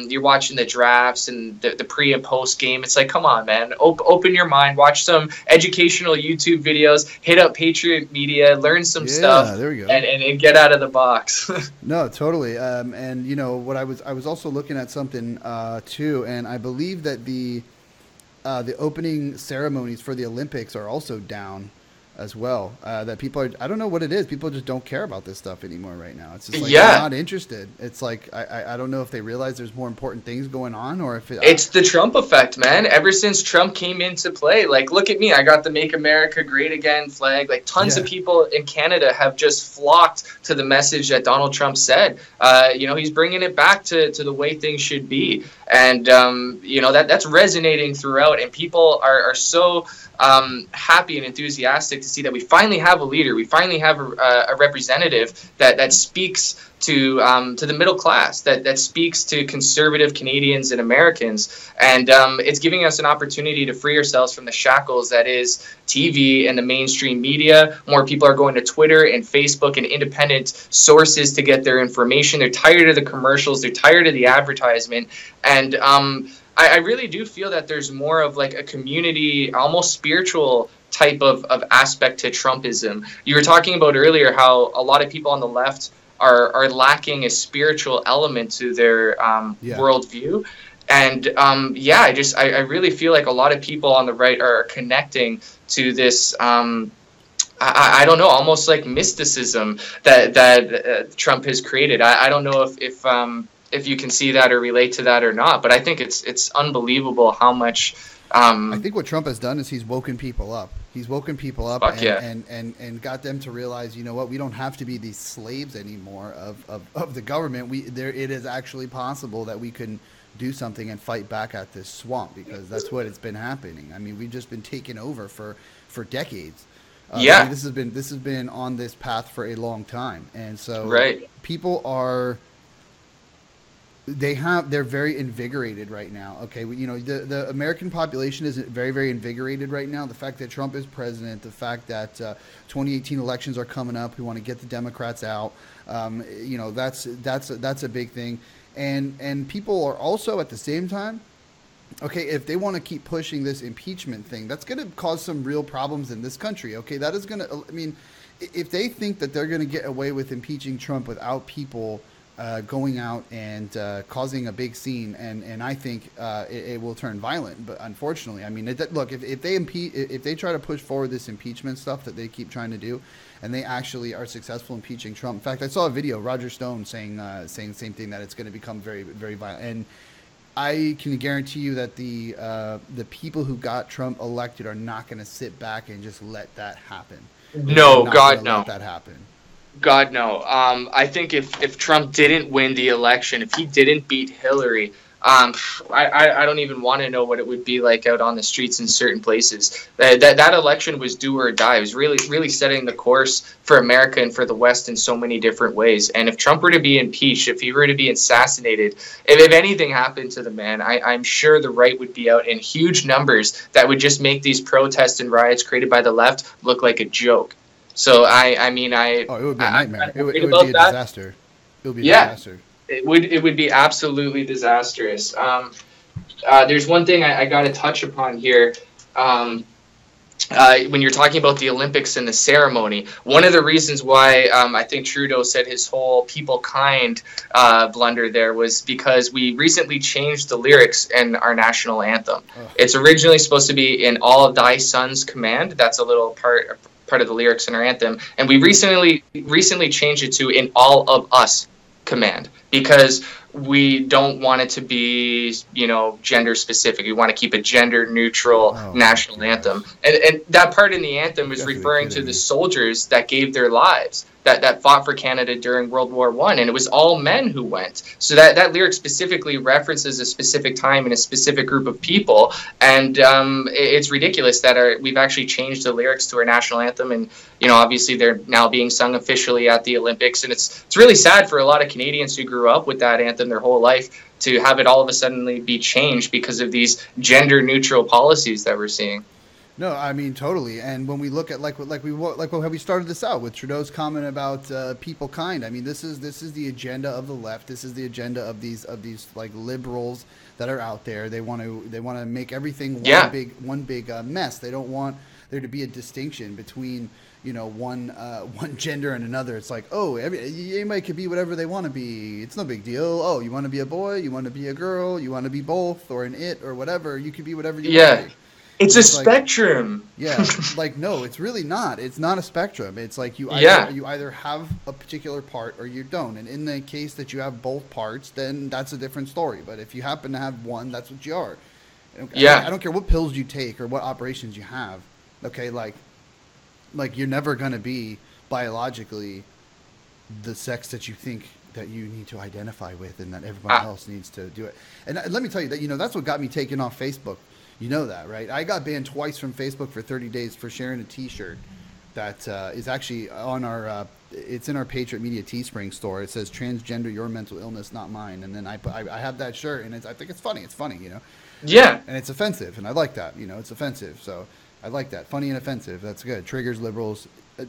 [SPEAKER 2] you're watching the drafts and the pre and post game. It's like, come on, man, open your mind, watch some educational YouTube videos, hit up Patriot Media, learn some stuff,
[SPEAKER 1] there we go.
[SPEAKER 2] and get out of the box.
[SPEAKER 1] No, totally. And what I was also looking at something too, and I believe that the opening ceremonies for the Olympics are also down as well. That people are, I don't know what it is. People just don't care about this stuff anymore right now. It's just like they're not interested. It's like I don't know if they realize there's more important things going on, or if
[SPEAKER 2] it's the Trump effect, man. Ever since Trump came into play, like, look at me. I got the Make America Great Again flag. Like, tons of people in Canada have just flocked to the message that Donald Trump said. He's bringing it back to the way things should be. And, that's resonating throughout. And people are so happy and enthusiastic to see that we finally have a leader. We finally have a representative that speaks to the middle class, that speaks to conservative Canadians and Americans. And it's giving us an opportunity to free ourselves from the shackles that is TV and the mainstream media. More people are going to Twitter and Facebook and independent sources to get their information. They're tired of the commercials. They're tired of the advertisement. And I really do feel that there's more of like a community, almost spiritual type of aspect to Trumpism. You were talking about earlier how a lot of people on the left are lacking a spiritual element to their worldview. And I really feel like a lot of people on the right are connecting to this, I don't know, almost like mysticism that Trump has created. I don't know if you can see that or relate to that or not, but I think it's unbelievable how much.
[SPEAKER 1] I think what Trump has done is he's woken people up. He's woken people up and got them to realize, you know what, we don't have to be these slaves anymore of the government. It is actually possible that we can do something and fight back at this swamp, because that's what it's been happening. I mean, we've just been taken over for decades. This has been on this path for a long time, and so people are. They're very invigorated right now. Okay, the American population is very, very invigorated right now. The fact that Trump is president, the fact that 2018 elections are coming up, we want to get the Democrats out. That's a big thing, and people are also at the same time. Okay, if they want to keep pushing this impeachment thing, that's going to cause some real problems in this country. Okay, that is going to. I mean, if they think that they're going to get away with impeaching Trump without people going out and causing a big scene, and I think it will turn violent. But unfortunately, I mean, look, if they try to push forward this impeachment stuff that they keep trying to do, and they actually are successful impeaching Trump. In fact, I saw a video, Roger Stone saying the same thing, that it's going to become very, very violent. And I can guarantee you that the people who got Trump elected are not going to sit back and just let that happen.
[SPEAKER 2] No, God, no.
[SPEAKER 1] Let that happen.
[SPEAKER 2] God, no. I think if Trump didn't win the election, if he didn't beat Hillary, I don't even want to know what it would be like out on the streets in certain places. That election was do or die. It was really, really setting the course for America and for the West in so many different ways. And if Trump were to be impeached, if he were to be assassinated, if anything happened to the man, I'm sure the right would be out in huge numbers that would just make these protests and riots created by the left look like a joke. So it would be a nightmare.
[SPEAKER 1] It would be a disaster. It would be a disaster.
[SPEAKER 2] It would be absolutely disastrous. There's one thing I got to touch upon here. When you're talking about the Olympics and the ceremony, one of the reasons why I think Trudeau said his whole people kind blunder there was because we recently changed the lyrics in our national anthem. It's originally supposed to be in all of thy sons command. That's a little part of the lyrics in our anthem, and we recently changed it to in all of us command, because we don't want it to be, gender specific. We want to keep a gender neutral national anthem. And that part in the anthem is referring to the soldiers that gave their lives, that fought for Canada during World War I, and it was all men who went. So that lyric specifically references a specific time and a specific group of people, and it's ridiculous that we've actually changed the lyrics to our national anthem, and obviously they're now being sung officially at the Olympics, and it's really sad for a lot of Canadians who grew up with that anthem their whole life to have it all of a sudden be changed because of these gender neutral policies that we're seeing.
[SPEAKER 1] No, I mean totally. And when we look at like how we started this out with Trudeau's comment about people kind. I mean, this is the agenda of the left. This is the agenda of these like liberals that are out there. They want to make everything one big mess. They don't want there to be a distinction between one gender and another. It's like, oh, anybody could be whatever they want to be. It's no big deal. Oh, you want to be a boy? You want to be a girl? You want to be both or an it or whatever? You could be whatever you want to be.
[SPEAKER 2] It's a spectrum.
[SPEAKER 1] Yeah, like no, it's really not. It's not a spectrum. It's like you either have a particular part or you don't. And in the case that you have both parts, then that's a different story. But if you happen to have one, that's what you are. I don't care what pills you take or what operations you have. Okay, like you're never going to be biologically the sex that you think that you need to identify with and that everyone else needs to do it. And let me tell you that, that's what got me taken off Facebook. You know that, right? I got banned twice from Facebook for 30 days for sharing a T-shirt that is actually on our, it's in our Patriot Media Teespring store. It says transgender, your mental illness, not mine. And then I have that shirt and I think it's funny. It's funny,
[SPEAKER 2] Yeah.
[SPEAKER 1] And it's offensive. And I like that, it's offensive. So I like that. Funny and offensive. That's good. Triggers liberals.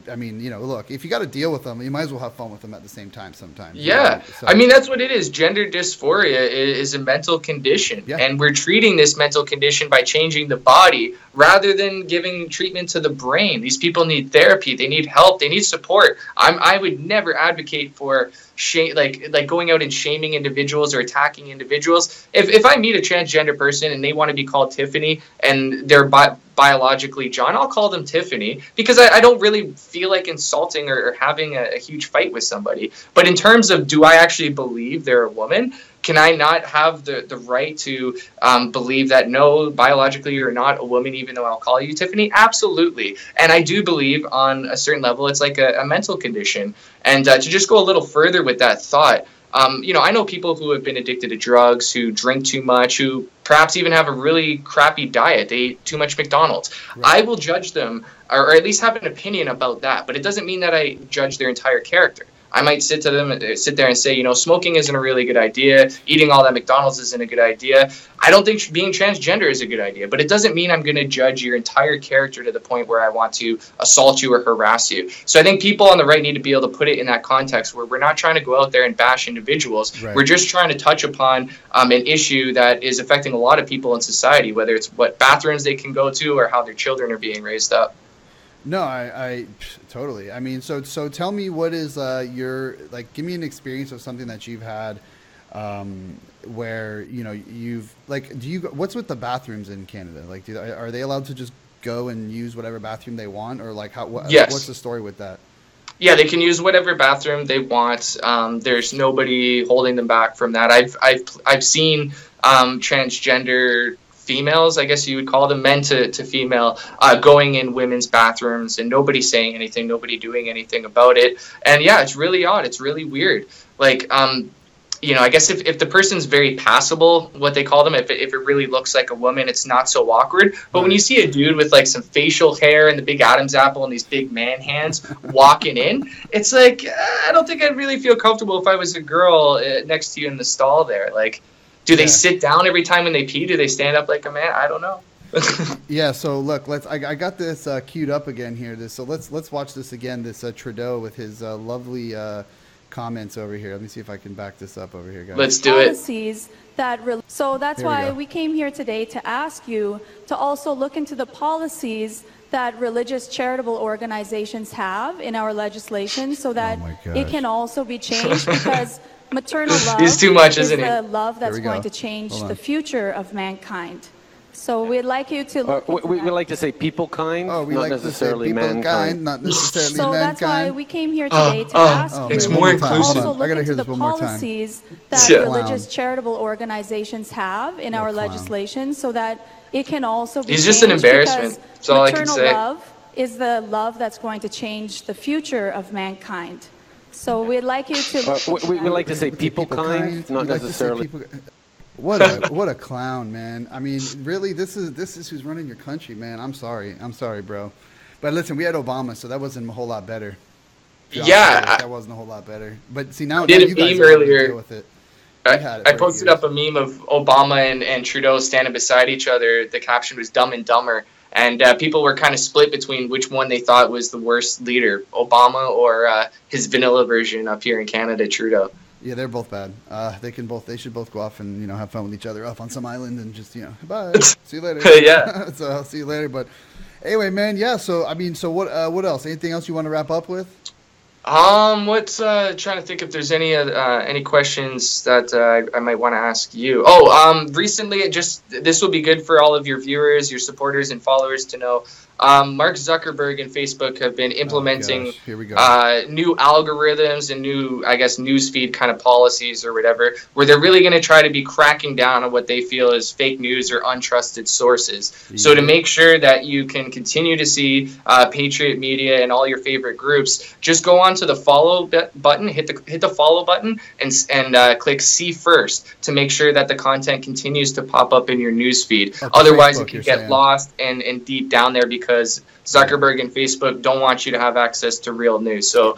[SPEAKER 1] I mean, look, if you got to deal with them, you might as well have fun with them at the same time sometimes.
[SPEAKER 2] Yeah. So, I mean, that's what it is. Gender dysphoria is a mental condition. Yeah. And we're treating this mental condition by changing the body rather than giving treatment to the brain. These people need therapy. They need help. They need support. I would never advocate for like going out and shaming individuals or attacking individuals. If I meet a transgender person and they want to be called Tiffany and they're biologically John, I'll call them Tiffany because I don't really feel like insulting or having a huge fight with somebody. But in terms of, do I actually believe they're a woman? Can I not have the right to believe that, no, biologically you're not a woman, even though I'll call you Tiffany? Absolutely. And I do believe on a certain level it's like a mental condition. And to just go a little further with that thought, I know people who have been addicted to drugs, who drink too much, who perhaps even have a really crappy diet. They eat too much McDonald's. Right. I will judge them or at least have an opinion about that. But it doesn't mean that I judge their entire character. I might sit there and say, smoking isn't a really good idea. Eating all that McDonald's isn't a good idea. I don't think being transgender is a good idea, but it doesn't mean I'm going to judge your entire character to the point where I want to assault you or harass you. So I think people on the right need to be able to put it in that context where we're not trying to go out there and bash individuals. Right. We're just trying to touch upon an issue that is affecting a lot of people in society, whether it's what bathrooms they can go to or how their children are being raised up.
[SPEAKER 1] No, I totally. I mean, so tell me what is your, like, give me an experience of something that you've had where, you've, like, what's with the bathrooms in Canada? Like, are they allowed to just go and use whatever bathroom they want, or like
[SPEAKER 2] yes.
[SPEAKER 1] What's the story with that?
[SPEAKER 2] Yeah, they can use whatever bathroom they want. There's nobody holding them back from that. I've seen transgender females, I guess you would call them, men to female, going in women's bathrooms and nobody saying anything, nobody doing anything about it. And yeah, it's really odd. It's really weird. Like, I guess if the person's very passable, what they call them, if it really looks like a woman, it's not so awkward. But when you see a dude with like some facial hair and the big Adam's apple and these big man hands walking in, it's like, I don't think I'd really feel comfortable if I was a girl next to you in the stall there. Like, do they sit down every time when they pee? Do they stand up like a man? I don't know.
[SPEAKER 1] Yeah. So look, I got this queued up again here. So let's watch this again. This Trudeau with his lovely comments over here. Let me see if I can back this up over here, guys.
[SPEAKER 2] Let's do it.
[SPEAKER 3] So that's why we came here today to ask you to also look into the policies that religious charitable organizations have in our legislation, so that it can also be changed because. Maternal love
[SPEAKER 2] is too much, isn't
[SPEAKER 3] the
[SPEAKER 2] it?
[SPEAKER 3] love that's going to change the future of mankind. So we'd like you to look
[SPEAKER 4] we like to say people kind, not
[SPEAKER 1] like
[SPEAKER 4] necessarily mankind.
[SPEAKER 1] Not necessarily
[SPEAKER 3] so
[SPEAKER 1] mankind.
[SPEAKER 3] that's why we came here today to ask you
[SPEAKER 2] it's more inclusive.
[SPEAKER 3] also look into the policies that religious charitable organizations have in our legislation, so that it can also be
[SPEAKER 2] He's just an embarrassment. That's all I can say.
[SPEAKER 3] Maternal love is the love that's going to change the future of mankind. So we'd like you to.
[SPEAKER 4] We like to say people kind, not necessarily.
[SPEAKER 1] What a clown, man! I mean, really, this is who's running your country, man. I'm sorry, bro. But listen, we had Obama, so that wasn't a whole lot better.
[SPEAKER 2] Yeah,
[SPEAKER 1] that wasn't a whole lot better. But see, now
[SPEAKER 2] you
[SPEAKER 1] guys
[SPEAKER 2] earlier
[SPEAKER 1] deal with it. We had it
[SPEAKER 2] I
[SPEAKER 1] for
[SPEAKER 2] posted
[SPEAKER 1] years.
[SPEAKER 2] up a meme of Obama and Trudeau standing beside each other. The caption was "Dumb and Dumber," and people were kind of split between which one they thought was the worst leader, Obama or his vanilla version up here in Canada, Trudeau.
[SPEAKER 1] Yeah, they're both bad. They should both go off and have fun with each other up on some island and just bye, see you later.
[SPEAKER 2] Yeah.
[SPEAKER 1] So I'll see you later. But anyway, man, yeah. So so what else? Anything else you want to wrap up with?
[SPEAKER 2] What's trying to think if there's any questions that I might want to ask you. Oh, recently this will be good for all of your viewers, your supporters, and followers to know. Mark Zuckerberg and Facebook have been implementing
[SPEAKER 1] Here we go.
[SPEAKER 2] new algorithms and new, I guess, newsfeed kind of policies or whatever, where they're really going to try to be cracking down on what they feel is fake news or untrusted sources. Yeah. So to make sure that you can continue to see Patriot Media and all your favorite groups, just go on to the follow button, hit the follow button, and click see first to make sure that the content continues to pop up in your newsfeed. Otherwise, it can get lost and deep down there because Zuckerberg and Facebook don't want you to have access to real news. So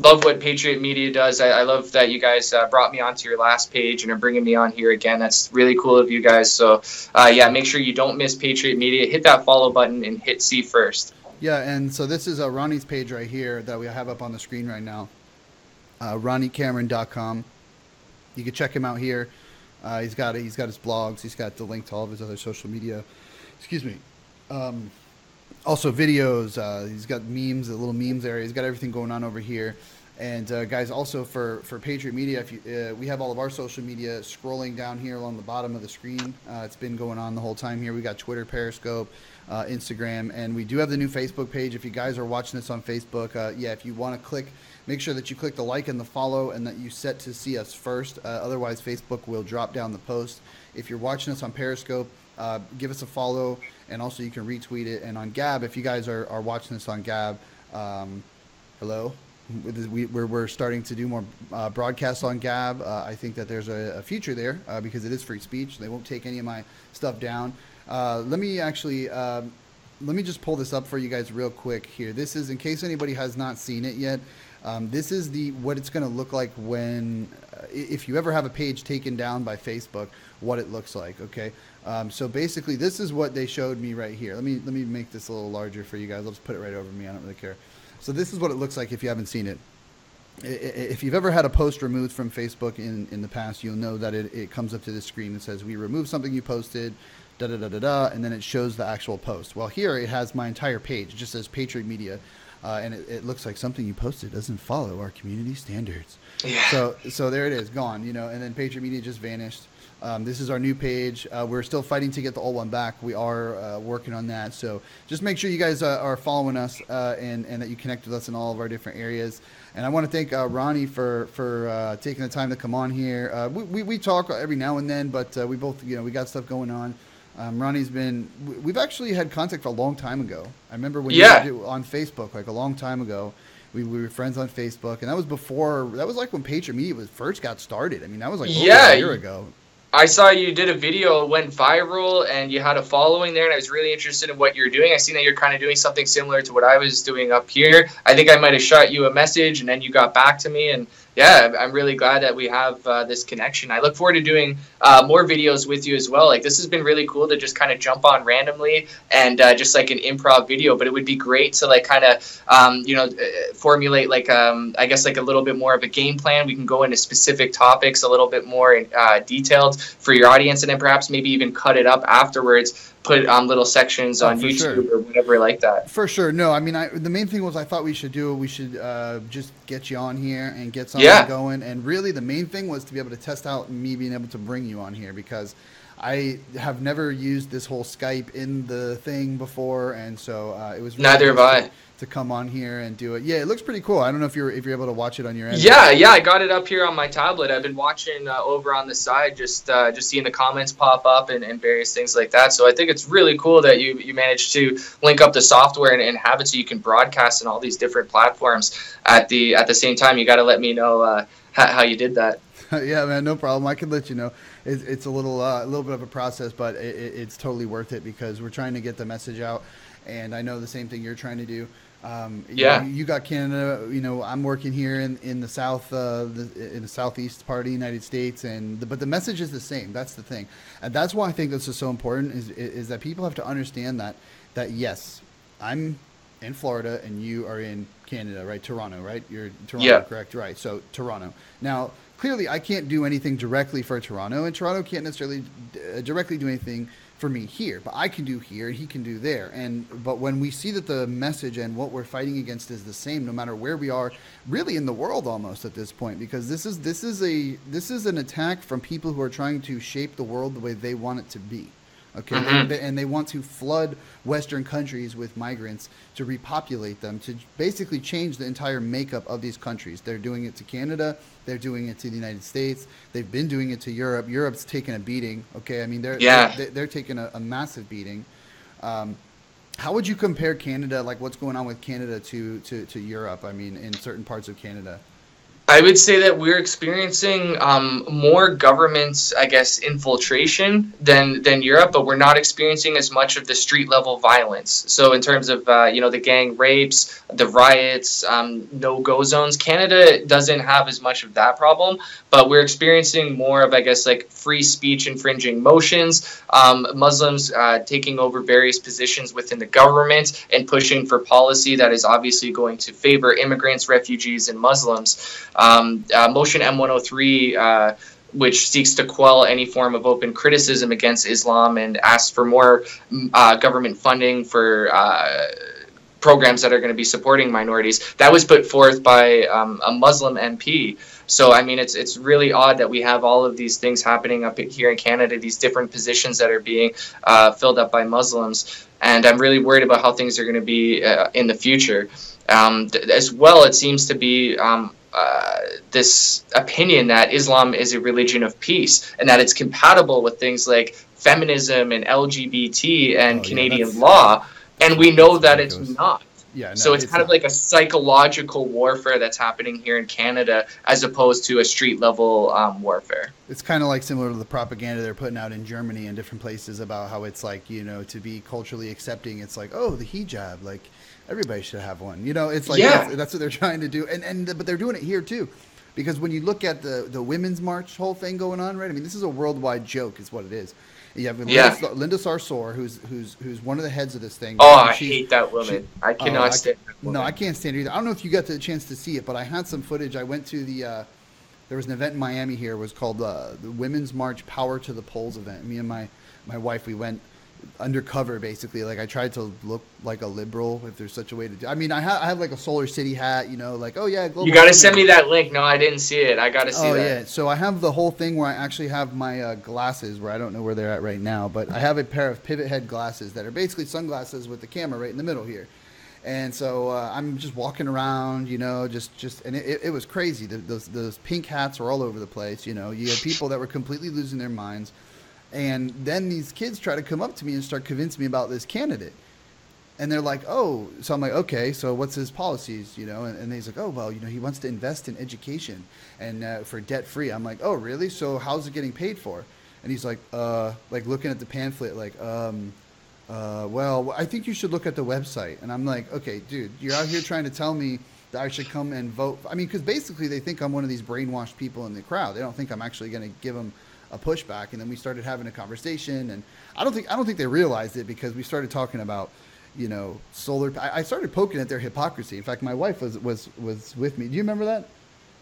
[SPEAKER 2] love what Patriot Media does. I love that you guys brought me onto your last page and are bringing me on here again. That's really cool of you guys. So make sure you don't miss Patriot Media. Hit that follow button and hit see first.
[SPEAKER 1] Yeah, and so this is Ronnie's page right here that we have up on the screen right now. RonnyCameron.com. You can check him out here. He's got his blogs. He's got the link to all of his other social media. Excuse me. Also videos. He's got memes, a little memes area. He's got everything going on over here. And guys, also for Patriot Media, if you, we have all of our social media scrolling down here along the bottom of the screen. It's been going on the whole time here. We got Twitter, Periscope, Instagram, and we do have the new Facebook page. If you guys are watching this on Facebook, if you want to click, make sure that you click the like and the follow and that you set to see us first. Otherwise, Facebook will drop down the post. If you're watching us on Periscope, give us a follow, and also you can retweet it. And on Gab, if you guys are watching this on Gab, hello. We're starting to do more broadcasts on Gab. I think that there's a future there because it is free speech. They won't take any of my stuff down. Let me just pull this up for you guys real quick here. This is, in case anybody has not seen it yet, this is what it's going to look like when, if you ever have a page taken down by Facebook, what it looks like. Okay. So basically, this is what they showed me right here. Let me make this a little larger for you guys. I'll just put it right over me. I don't really care. So this is what it looks like if you haven't seen it. If you've ever had a post removed from Facebook in the past, you'll know that it comes up to this screen that says, we removed something you posted, da-da-da-da-da, and then it shows the actual post. Well, here it has my entire page. It just says Patriot Media, and it looks like something you posted doesn't follow our community standards. Yeah. So there it is, gone, and then Patriot Media just vanished. This is our new page. We're still fighting to get the old one back. We are working on that. So just make sure you guys are following us and that you connect with us in all of our different areas. And I want to thank Ronnie for taking the time to come on here. We talk every now and then, but we both, we got stuff going on. Ronnie's we've actually had contact for a long time ago. I remember when you were on Facebook, like a long time ago. We were friends on Facebook, and that was like when Patriot Media first got started. I mean, that was like over a year ago.
[SPEAKER 2] I saw you did a video, went viral, and you had a following there, and I was really interested in what you're doing. I seen that you're kind of doing something similar to what I was doing up here. I think I might have shot you a message, and then you got back to me, and yeah, I'm really glad that we have this connection. I look forward to doing more videos with you as well. Like, this has been really cool to just kind of jump on randomly and just like an improv video, but it would be great to like kind of, formulate like, I guess like a little bit more of a game plan. We can go into specific topics a little bit more detailed for your audience, and then perhaps maybe even cut it up afterwards, put on little sections on YouTube or whatever like that.
[SPEAKER 1] For sure. No, I mean, the main thing was I thought we should just get you on here and get something going. And really the main thing was to be able to test out me being able to bring you on here, because I have never used this whole Skype in the thing before. And so it was really
[SPEAKER 2] neither have I.
[SPEAKER 1] To come on here and do it. Yeah, it looks pretty cool. I don't know if you're able to watch it on your end.
[SPEAKER 2] Yeah, I got it up here on my tablet. I've been watching over on the side, just seeing the comments pop up and various things like that. So I think it's really cool that you managed to link up the software and have it so you can broadcast in all these different platforms at the same time. You got to let me know how you did that.
[SPEAKER 1] Yeah, man, no problem. I can let you know. It's a little bit of a process, but it's totally worth it because we're trying to get the message out. And I know the same thing you're trying to do. You got Canada. I'm working here in the south, in the southeast part of the United States, but the message is the same. That's the thing, and that's why I think this is so important. Is that people have to understand that yes, I'm in Florida and you are in Canada, right? Toronto, right? You're in Toronto, correct? Right. So Toronto. Now, clearly, I can't do anything directly for Toronto, and Toronto can't necessarily directly do anything for me here, but I can do here and he can do there. But when we see that the message and what we're fighting against is the same, no matter where we are, really in the world almost at this point, because this is an attack from people who are trying to shape the world the way they want it to be. Okay, and they want to flood Western countries with migrants to repopulate them, to basically change the entire makeup of these countries. They're doing it to Canada. They're doing it to the United States. They've been doing it to Europe. Europe's taken a beating. Okay, I mean they're taking a massive beating. How would you compare Canada, like what's going on with Canada, to Europe? I mean, in certain parts of Canada.
[SPEAKER 2] I would say that we're experiencing more government, I guess, infiltration than Europe, but we're not experiencing as much of the street level violence. So in terms of the gang rapes, the riots, no-go zones, Canada doesn't have as much of that problem, but we're experiencing more of, I guess, like free speech infringing motions, Muslims taking over various positions within the government and pushing for policy that is obviously going to favor immigrants, refugees, and Muslims. Motion M103, which seeks to quell any form of open criticism against Islam and asks for more government funding for programs that are going to be supporting minorities. That was put forth by a Muslim MP. So, I mean, it's really odd that we have all of these things happening up here in Canada, these different positions that are being filled up by Muslims. And I'm really worried about how things are going to be in the future. As well, it seems to be this opinion that Islam is a religion of peace and that it's compatible with things like feminism and LGBT and Canadian law. And we know that it's not.
[SPEAKER 1] Yeah, no,
[SPEAKER 2] so it's kind of like a psychological warfare that's happening here in Canada as opposed to a street level warfare.
[SPEAKER 1] It's kind of like similar to the propaganda they're putting out in Germany and different places about how it's like, to be culturally accepting. It's like, oh, the hijab, like everybody should have one. It's like that's what they're trying to do. But they're doing it here too. Because when you look at the Women's March whole thing going on, right? I mean, this is a worldwide joke is what it is. You have Linda Sarsour, who's one of the heads of this thing.
[SPEAKER 2] Oh, I hate that woman. I cannot stand that woman.
[SPEAKER 1] No, I can't stand her either. I don't know if you got the chance to see it, but I had some footage. I went to there was an event in Miami here. It was called the Women's March Power to the Polls event. Me and my wife, we went undercover basically. Like I tried to look like a liberal, if there's such a way to do. I mean, I have like a Solar City hat, like, oh yeah, global.
[SPEAKER 2] You got to send me that link. No, I didn't see it. I got to see that. Oh yeah,
[SPEAKER 1] so I have the whole thing where I actually have my glasses, where I don't know where they're at right now, but I have a pair of pivot head glasses that are basically sunglasses with the camera right in the middle here. And so I'm just walking around, and it was crazy. Those pink hats were all over the place. You had people that were completely losing their minds. And then these kids try to come up to me and start convincing me about this candidate. And they're like, oh, so I'm like, okay, so what's his policies, And he's like, oh, well, he wants to invest in education and for debt free. I'm like, oh, really? So how's it getting paid for? And he's like looking at the pamphlet, like, well, I think you should look at the website. And I'm like, okay, dude, you're out here trying to tell me that I should come and vote. I mean, because basically they think I'm one of these brainwashed people in the crowd. They don't think I'm actually going to give them a pushback. And then we started having a conversation, and I don't think they realized it, because we started talking about solar. I started poking at their hypocrisy. In fact, my wife was with me. Do you remember that?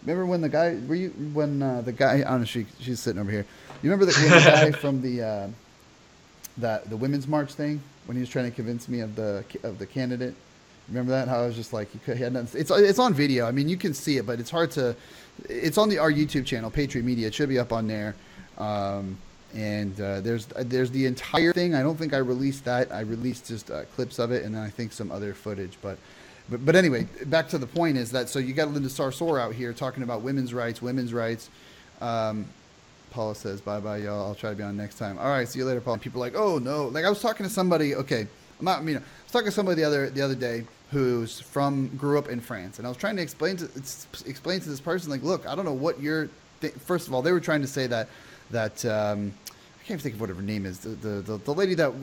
[SPEAKER 1] Remember when the guy the guy, I don't know, she's sitting over here. You remember the guy from the Women's March thing, when he was trying to convince me of the candidate? Remember that? How I was just like, he had nothing. It's on video. I mean, you can see it, but it's hard to. It's on our YouTube channel, Patriot Media. It should be up on there. There's the entire thing. I don't think I released that. I released just clips of it, and then I think some other footage. But anyway, back to the point is that, so you got Linda Sarsour out here talking about women's rights. Paula says, bye y'all. I'll try to be on next time. All right, see you later, Paula. People are like, oh no. Like I was talking to somebody. Okay, I was talking to somebody the other day who's grew up in France, and I was trying to explain to this person, like, look, I don't know what you're. First of all, they were trying to say that I can't think of what her name is. The lady that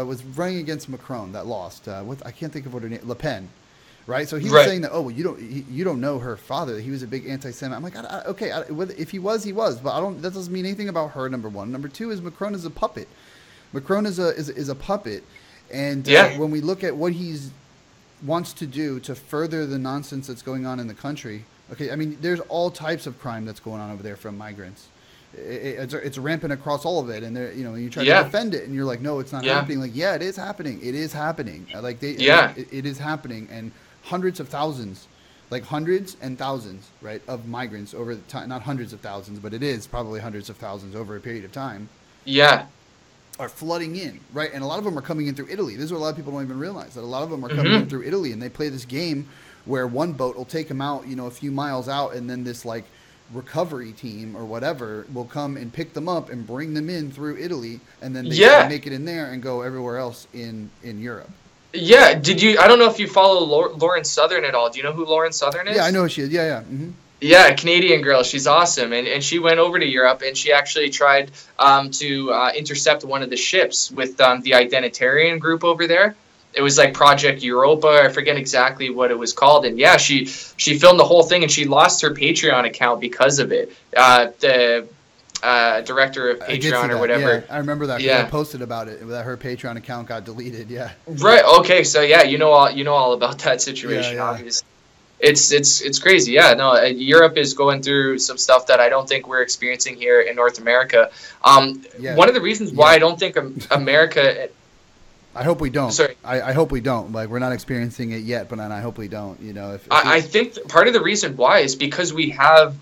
[SPEAKER 1] was running against Macron that lost. I can't think of what her name. Le Pen, right? So he was
[SPEAKER 2] Right.
[SPEAKER 1] saying that, oh, well, you don't know her father. He was a big anti-Semite. I'm like, okay, if he was, he was, but I don't. That doesn't mean anything about her. Number one. Number two is Macron is a puppet. Macron is a puppet, and when we look at what he's wants to do to further the nonsense that's going on in the country. Okay, I mean, there's all types of crime that's going on over there from migrants. It's rampant across all of it, and you try to defend it, and you're like, no, it's not happening. Like, yeah, it is happening. It is happening. Like it is happening, and hundreds of thousands, like hundreds and thousands, right, of migrants over the time. Not hundreds of thousands, but it is probably hundreds of thousands over a period of time.
[SPEAKER 2] Yeah.
[SPEAKER 1] Are flooding in, right? And a lot of them are coming in through Italy. This is what a lot of people don't even realize, that a lot of them are coming in through Italy, and they play this game where one boat will take them out, a few miles out, and then this like recovery team or whatever will come and pick them up and bring them in through Italy, and then they make it in there and go everywhere else in Europe.
[SPEAKER 2] Yeah. I don't know if you follow Lauren Southern at all. Do you know who Lauren Southern is?
[SPEAKER 1] Yeah, I know who she is. Yeah. Mm-hmm.
[SPEAKER 2] Yeah, Canadian girl. She's awesome. And she went over to Europe, and she actually tried to intercept one of the ships with the Identitarian group over there. It was like Project Europa. I forget exactly what it was called. And yeah, she filmed the whole thing, and she lost her Patreon account because of it. The director of Patreon or whatever.
[SPEAKER 1] Yeah, I remember that. Yeah, I posted about it, that her Patreon account got deleted. Yeah.
[SPEAKER 2] Right. Okay. So yeah, you know all about that situation, obviously. It's crazy. Yeah, no, Europe is going through some stuff that I don't think we're experiencing here in North America. One of the reasons why I don't think America...
[SPEAKER 1] I hope we don't.
[SPEAKER 2] Sorry.
[SPEAKER 1] I hope we don't. Like, we're not experiencing it yet, but I hope we don't.
[SPEAKER 2] I think part of the reason why is because we have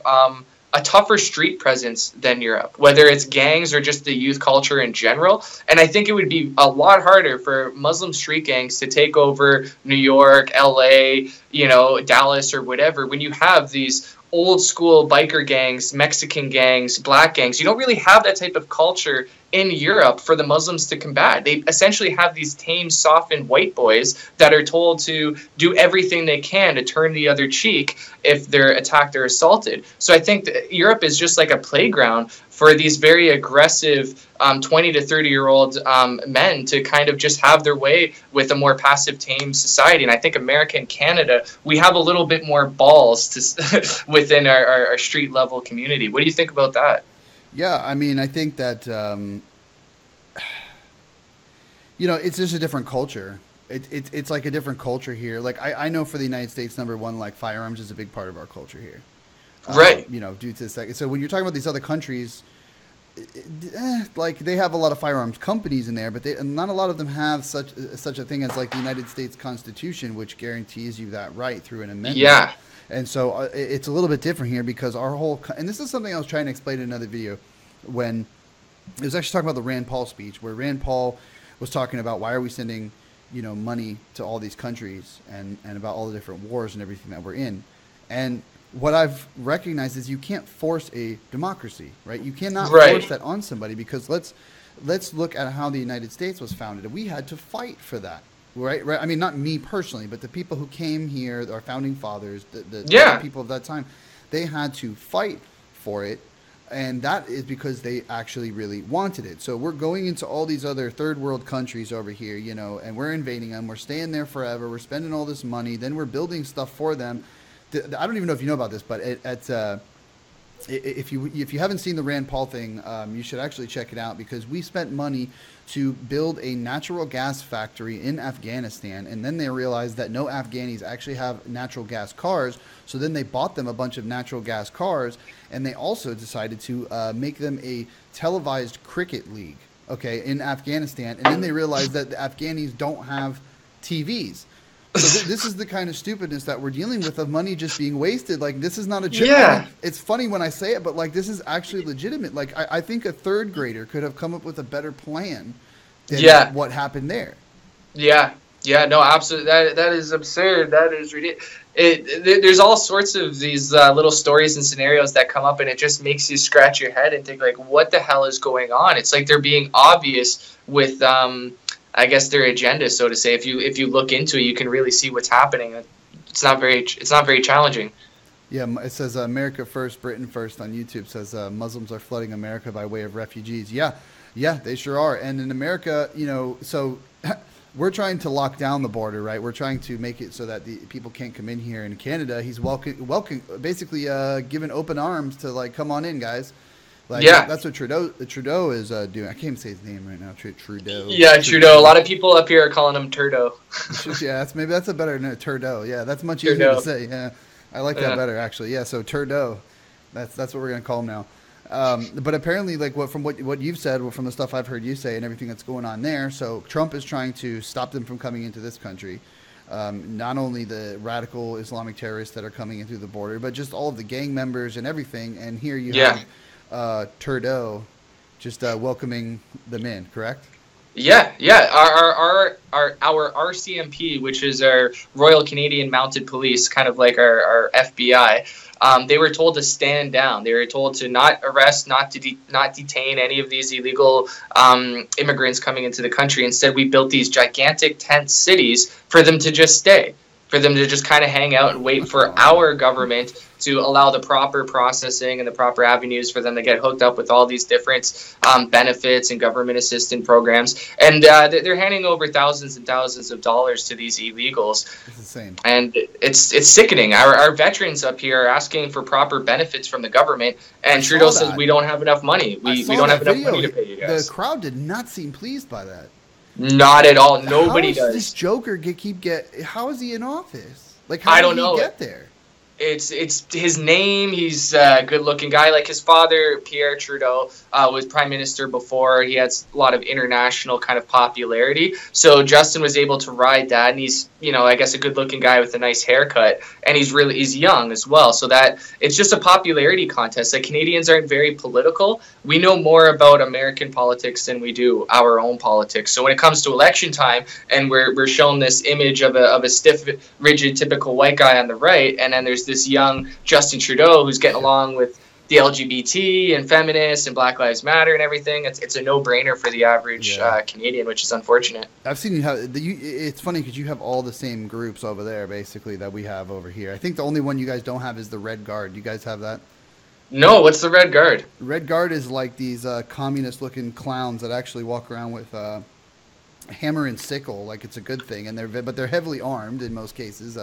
[SPEAKER 2] a tougher street presence than Europe, whether it's gangs or just the youth culture in general. And I think it would be a lot harder for Muslim street gangs to take over New York, LA, Dallas or whatever, when you have these old school biker gangs, Mexican gangs, black gangs. You don't really have that type of culture in Europe for the Muslims to combat. They essentially have these tame, softened white boys that are told to do everything they can to turn the other cheek if they're attacked or assaulted. So I think that Europe is just like a playground for these very aggressive 20 to 30-year-old men to kind of just have their way with a more passive, tame society. And I think America and Canada, we have a little bit more balls to within our street-level community. What do you think about that?
[SPEAKER 1] Yeah, I mean, I think that, it's just a different culture. It's like a different culture here. Like, I know for the United States, number one, like, firearms is a big part of our culture here.
[SPEAKER 2] Right.
[SPEAKER 1] Due to this. So when you're talking about these other countries, like, they have a lot of firearms companies in there, but not a lot of them have such a thing as, like, the United States Constitution, which guarantees you that right through an amendment.
[SPEAKER 2] Yeah.
[SPEAKER 1] And so it's a little bit different here because our whole and this is something I was trying to explain in another video when it was actually talking about the Rand Paul speech, where Rand Paul was talking about why are we sending money to all these countries and about all the different wars and everything that we're in. And what I've recognized is you can't force a democracy, right? You cannot force that on somebody, because let's look at how the United States was founded. We had to fight for that. Right. I mean, not me personally, but the people who came here, our founding fathers, the people of that time, they had to fight for it. And that is because they actually really wanted it. So we're going into all these other third world countries over here, and we're invading them. We're staying there forever. We're spending all this money. Then we're building stuff for them. I don't even know if you know about this, but if you haven't seen the Rand Paul thing, you should actually check it out, because we spent money to build a natural gas factory in Afghanistan, and then they realized that no Afghanis actually have natural gas cars, so then they bought them a bunch of natural gas cars, and they also decided to make them a televised cricket league, in Afghanistan, and then they realized that the Afghanis don't have TVs. So this is the kind of stupidness that we're dealing with, of money just being wasted. Like, this is not a joke.
[SPEAKER 2] Yeah.
[SPEAKER 1] It's funny when I say it, but, like, this is actually legitimate. Like, I think a third grader could have come up with a better plan than what happened there.
[SPEAKER 2] Yeah. Yeah, no, absolutely. That is absurd. That is ridiculous. There's all sorts of these little stories and scenarios that come up, and it just makes you scratch your head and think, like, what the hell is going on? It's like they're being obvious with I guess their agenda, so to say. If you look into it, you can really see what's happening. It's not very challenging.
[SPEAKER 1] Yeah, it says America First, Britain First on YouTube. Says Muslims are flooding America by way of refugees. Yeah, they sure are. And in America, so we're trying to lock down the border, right? We're trying to make it so that the people can't come in here. In Canada, he's welcome, basically giving open arms to like, come on in, guys. Like,
[SPEAKER 2] yeah,
[SPEAKER 1] that's what Trudeau is doing. I can't even say his name right now. Trudeau.
[SPEAKER 2] Yeah, Trudeau. A lot of people up here are calling him Turdo.
[SPEAKER 1] Yeah, that's a better name, Trudeau. Yeah, that's much easier to say. Yeah, I like that better actually. Yeah, so Trudeau, that's what we're gonna call him now. But apparently, like from what you've said, from the stuff I've heard you say, and everything that's going on there, so Trump is trying to stop them from coming into this country. Not only the radical Islamic terrorists that are coming in through the border, but just all of the gang members and everything. And here you have Trudeau just welcoming them in, correct?
[SPEAKER 2] Yeah. Our RCMP, which is our Royal Canadian Mounted Police, kind of like our FBI. They were told to stand down. They were told to not arrest, not detain any of these illegal immigrants coming into the country. Instead, we built these gigantic tent cities for them to just stay, for them to just kind of hang out and wait for our government to allow the proper processing and the proper avenues for them to get hooked up with all these different benefits and government assistance programs. And they're handing over thousands and thousands of dollars to these illegals.
[SPEAKER 1] It's insane.
[SPEAKER 2] And it's sickening. Our veterans up here are asking for proper benefits from the government, and Trudeau says we don't have enough money. We don't have enough money to pay you guys.
[SPEAKER 1] The crowd did not seem pleased by that.
[SPEAKER 2] Not at all. Nobody does.
[SPEAKER 1] How does this joker how is he in office? Like,
[SPEAKER 2] I
[SPEAKER 1] how
[SPEAKER 2] don't
[SPEAKER 1] did
[SPEAKER 2] know.
[SPEAKER 1] he get there?
[SPEAKER 2] It's his name. He's a good-looking guy. Like his father, Pierre Trudeau, was prime minister before. He had a lot of international kind of popularity. So Justin was able to ride that, and he's, I guess, a good-looking guy with a nice haircut, and he's young as well. So that it's just a popularity contest. Like Canadians aren't very political. We know more about American politics than we do our own politics. So when it comes to election time, and we're shown this image of a stiff, rigid, typical white guy on the right, and then there's this young Justin Trudeau who's getting along with the LGBT and feminists and Black Lives Matter and everything. It's a no-brainer for the average Canadian, which is unfortunate.
[SPEAKER 1] I've seen you have. It's funny because you have all the same groups over there, basically, that we have over here. I think the only one you guys don't have is the Red Guard. You guys have that?
[SPEAKER 2] No, what's the Red Guard?
[SPEAKER 1] Red Guard is like these communist-looking clowns that actually walk around with hammer and sickle, like it's a good thing, and they're heavily armed in most cases.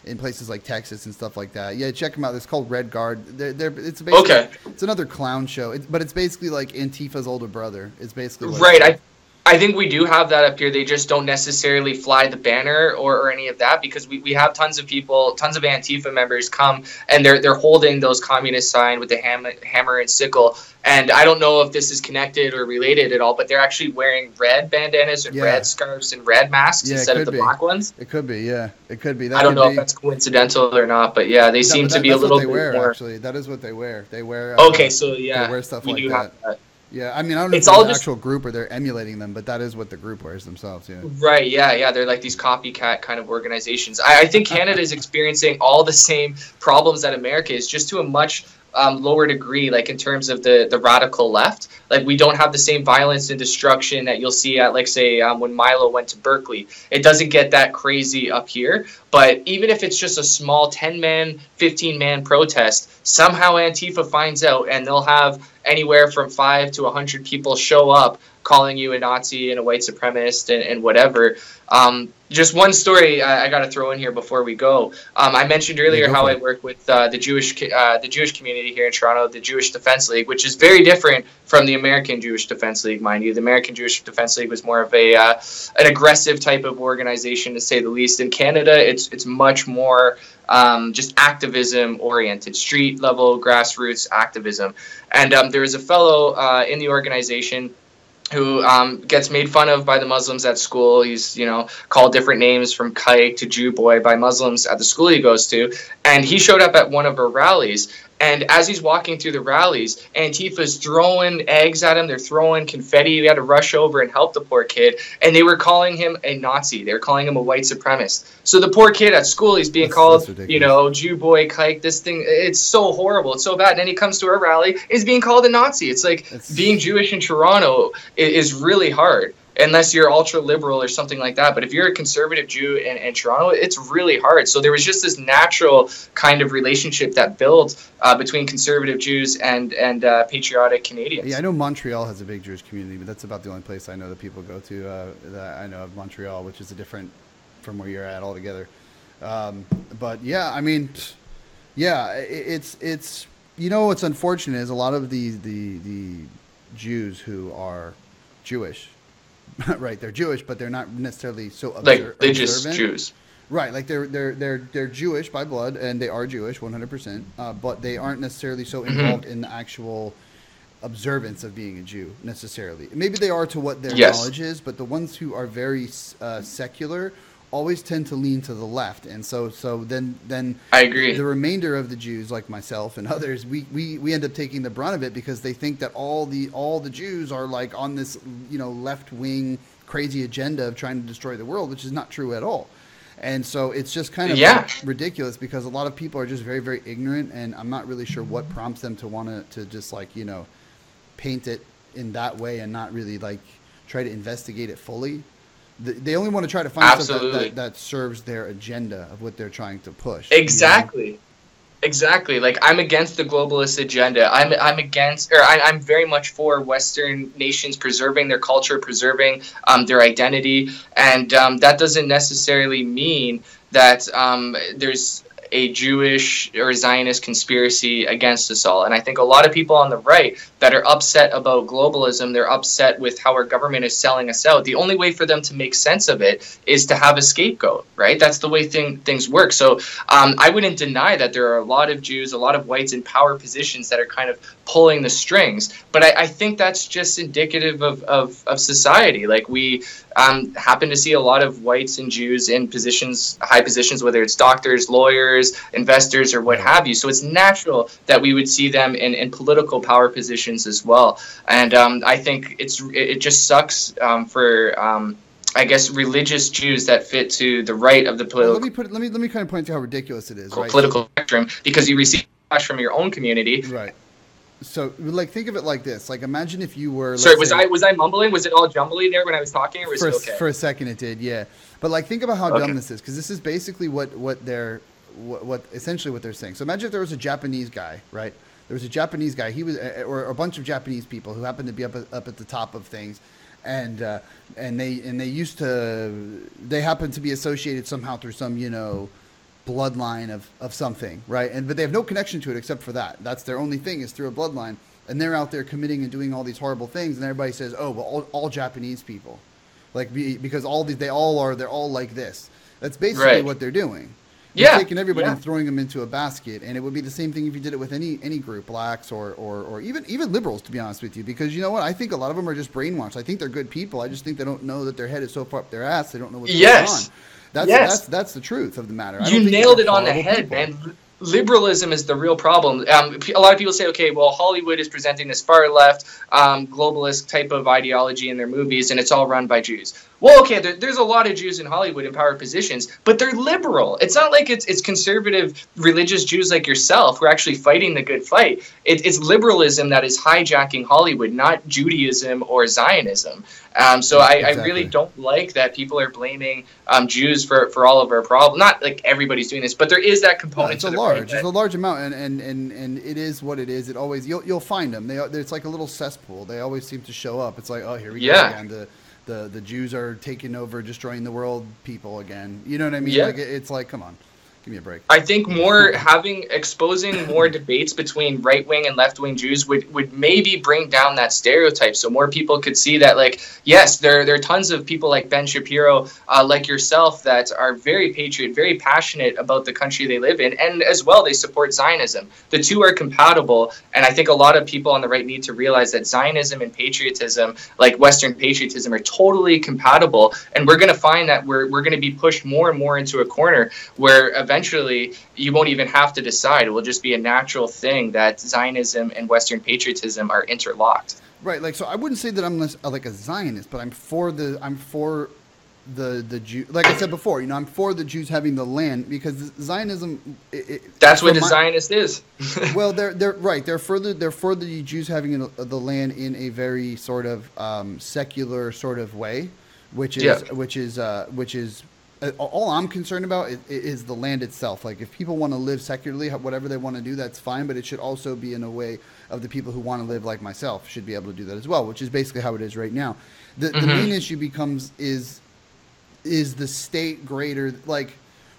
[SPEAKER 1] In places like Texas and stuff like that. Yeah, check them out. It's called Red Guard. It's basically It's another clown show, but it's basically like Antifa's older brother. It's basically
[SPEAKER 2] right. I think we do have that up here. They just don't necessarily fly the banner or any of that, because we have tons of Antifa members come, and they're holding those communist sign with the hammer and sickle. And I don't know if this is connected or related at all, but they're actually wearing red bandanas and red scarves and red masks instead of the black ones.
[SPEAKER 1] It could be, yeah. It could be.
[SPEAKER 2] I don't know if that's coincidental or not, but yeah, they seem to be a little bit more.
[SPEAKER 1] Actually, that is what they wear. They wear.
[SPEAKER 2] So yeah,
[SPEAKER 1] they wear stuff
[SPEAKER 2] we
[SPEAKER 1] like
[SPEAKER 2] do
[SPEAKER 1] that.
[SPEAKER 2] Have that.
[SPEAKER 1] Yeah, I mean, I don't know if it's an actual group or they're emulating them, but that is what the group wears themselves, yeah.
[SPEAKER 2] Right, yeah. They're like these copycat kind of organizations. I think Canada is experiencing all the same problems that America is, just to a much lower degree, like in terms of the radical left. Like we don't have the same violence and destruction that you'll see at, like, say, when Milo went to Berkeley. It doesn't get that crazy up here. But even if it's just a small 10-man, 15-man protest, somehow Antifa finds out, and they'll have anywhere from 5 to 100 people show up calling you a Nazi and a white supremacist and whatever. Just one story I got to throw in here before we go. I mentioned earlier how I work with the Jewish community here in Toronto, the Jewish Defense League, which is very different from the American Jewish Defense League, mind you. The American Jewish Defense League was more of an aggressive type of organization, to say the least. In Canada, it's much more just activism oriented, street level, grassroots activism. And there was a fellow in the organization who gets made fun of by the Muslims at school. He's, called different names from kike to Jew boy by Muslims at the school he goes to. And he showed up at one of our rallies. And as he's walking through the rallies, Antifa's throwing eggs at him. They're throwing confetti. We had to rush over and help the poor kid. And they were calling him a Nazi. They were calling him a white supremacist. So the poor kid at school, he's being called, Jew boy, kike, this thing. It's so horrible. It's so bad. And then he comes to our rally, he's being called a Nazi. It's like being Jewish in Toronto is really hard. unless you're ultra liberal or something like that. But if you're a conservative Jew in Toronto, it's really hard. So there was just this natural kind of relationship that built between conservative Jews and patriotic Canadians.
[SPEAKER 1] Yeah, I know Montreal has a big Jewish community, but that's about the only place I know that people go to. That I know of Montreal, which is a different from where you're at altogether. But yeah, I mean, yeah, it's you know what's unfortunate is a lot of the Jews who are Jewish, right? They're Jewish, but they're not necessarily so
[SPEAKER 2] like religious
[SPEAKER 1] observant.
[SPEAKER 2] Jews.
[SPEAKER 1] Right, like they're Jewish by blood, and they are Jewish 100%, but they aren't necessarily so involved in the actual observance of being a Jew necessarily. Maybe they are to what their knowledge is, but the ones who are very secular always tend to lean to the left, and so then
[SPEAKER 2] I agree.
[SPEAKER 1] The remainder of the Jews, like myself and others, we end up taking the brunt of it because they think that all the Jews are like on this left wing crazy agenda of trying to destroy the world, which is not true at all. And so it's just kind of ridiculous because a lot of people are just very, very ignorant, and I'm not really sure what prompts them to want to just paint it in that way and not really try to investigate it fully. They only want to try to find stuff that serves their agenda of what they're trying to push.
[SPEAKER 2] Exactly. Exactly. Like, I'm against the globalist agenda. I'm against, or I'm very much for Western nations preserving their culture, preserving their identity, and that doesn't necessarily mean that there's a Jewish or Zionist conspiracy against us all. And I think a lot of people on the right that are upset about globalism, they're upset with how our government is selling us out. The only way for them to make sense of it is to have a scapegoat, right? That's the way things work. So I wouldn't deny that there are a lot of Jews, a lot of whites in power positions that are kind of pulling the strings. But I think that's just indicative of society. Like, we happen to see a lot of whites and Jews in positions, high positions, whether it's doctors, lawyers, investors, or what have you. So it's natural that we would see them in political power positions as well. And I think it just sucks for I guess religious Jews that fit to the right of the political.
[SPEAKER 1] Let me kind of point to how ridiculous it is, right?
[SPEAKER 2] Political spectrum, because you receive backlash from your own community.
[SPEAKER 1] Right. So, think of it like this. Like, imagine if you were.
[SPEAKER 2] Sorry, was I mumbling? Was it all jumbly there when I was talking, or was it okay?
[SPEAKER 1] For a second, it did, yeah. But think about how dumb this is, because this is basically what essentially what they're saying. So imagine if there was a Japanese guy, right? There was a Japanese guy. He was, or a bunch of Japanese people who happened to be up at the top of things, and they happened to be associated somehow through some bloodline of something, right? But they have no connection to it except for that. That's their only thing, is through a bloodline, and they're out there committing and doing all these horrible things, and everybody says, oh, well, all Japanese people, because they're all like this. That's basically what they're doing. You're taking everybody and throwing them into a basket, and it would be the same thing if you did it with any group, blacks or even liberals, to be honest with you. Because you know what, I think a lot of them are just brainwashed. I think they're good people. I just think they don't know that their head is so far up their ass they don't know what's going on. That's the truth of the matter.
[SPEAKER 2] You nailed it on the head, man. Liberalism is the real problem. A lot of people say, okay, well, Hollywood is presenting this far left, globalist type of ideology in their movies, and it's all run by Jews. Well, okay, there's a lot of Jews in Hollywood in power positions, but they're liberal. It's not like it's conservative religious Jews like yourself who are actually fighting the good fight. It's liberalism that is hijacking Hollywood, not Judaism or Zionism. So I really don't like that people are blaming Jews for all of our problems. Not like everybody's doing this, but there is that component.
[SPEAKER 1] It's a large amount, and it is what it is. It always you'll find them. It's like a little cesspool. They always seem to show up. It's like, oh, here we go again. The Jews are taking over, destroying the world. People again. You know what I mean? Yeah. It's like, come on. Give me a break.
[SPEAKER 2] I think exposing more debates between right-wing and left-wing Jews would maybe bring down that stereotype, so more people could see that, yes, there are tons of people like Ben Shapiro, like yourself, that are very patriot, very passionate about the country they live in, and as well they support Zionism. The two are compatible, and I think a lot of people on the right need to realize that Zionism and patriotism, like Western patriotism, are totally compatible, and we're going to find that we're going to be pushed more and more into a corner where eventually you won't even have to decide. It will just be a natural thing that Zionism and Western patriotism are interlocked.
[SPEAKER 1] Right. So I wouldn't say that I'm like a Zionist, but I'm for the Jew, like I said before, I'm for the Jews having the land because Zionism.
[SPEAKER 2] That's what the Zionist is.
[SPEAKER 1] Well, they're right. They're for the Jews having the land in a very sort of secular sort of way, which is all I'm concerned about is the land itself. Like if people want to live secularly, whatever they want to do, that's fine. But it should also be in a way of the people who want to live like myself should be able to do that as well, which is basically how it is right now. The main issue becomes is the state greater? Like,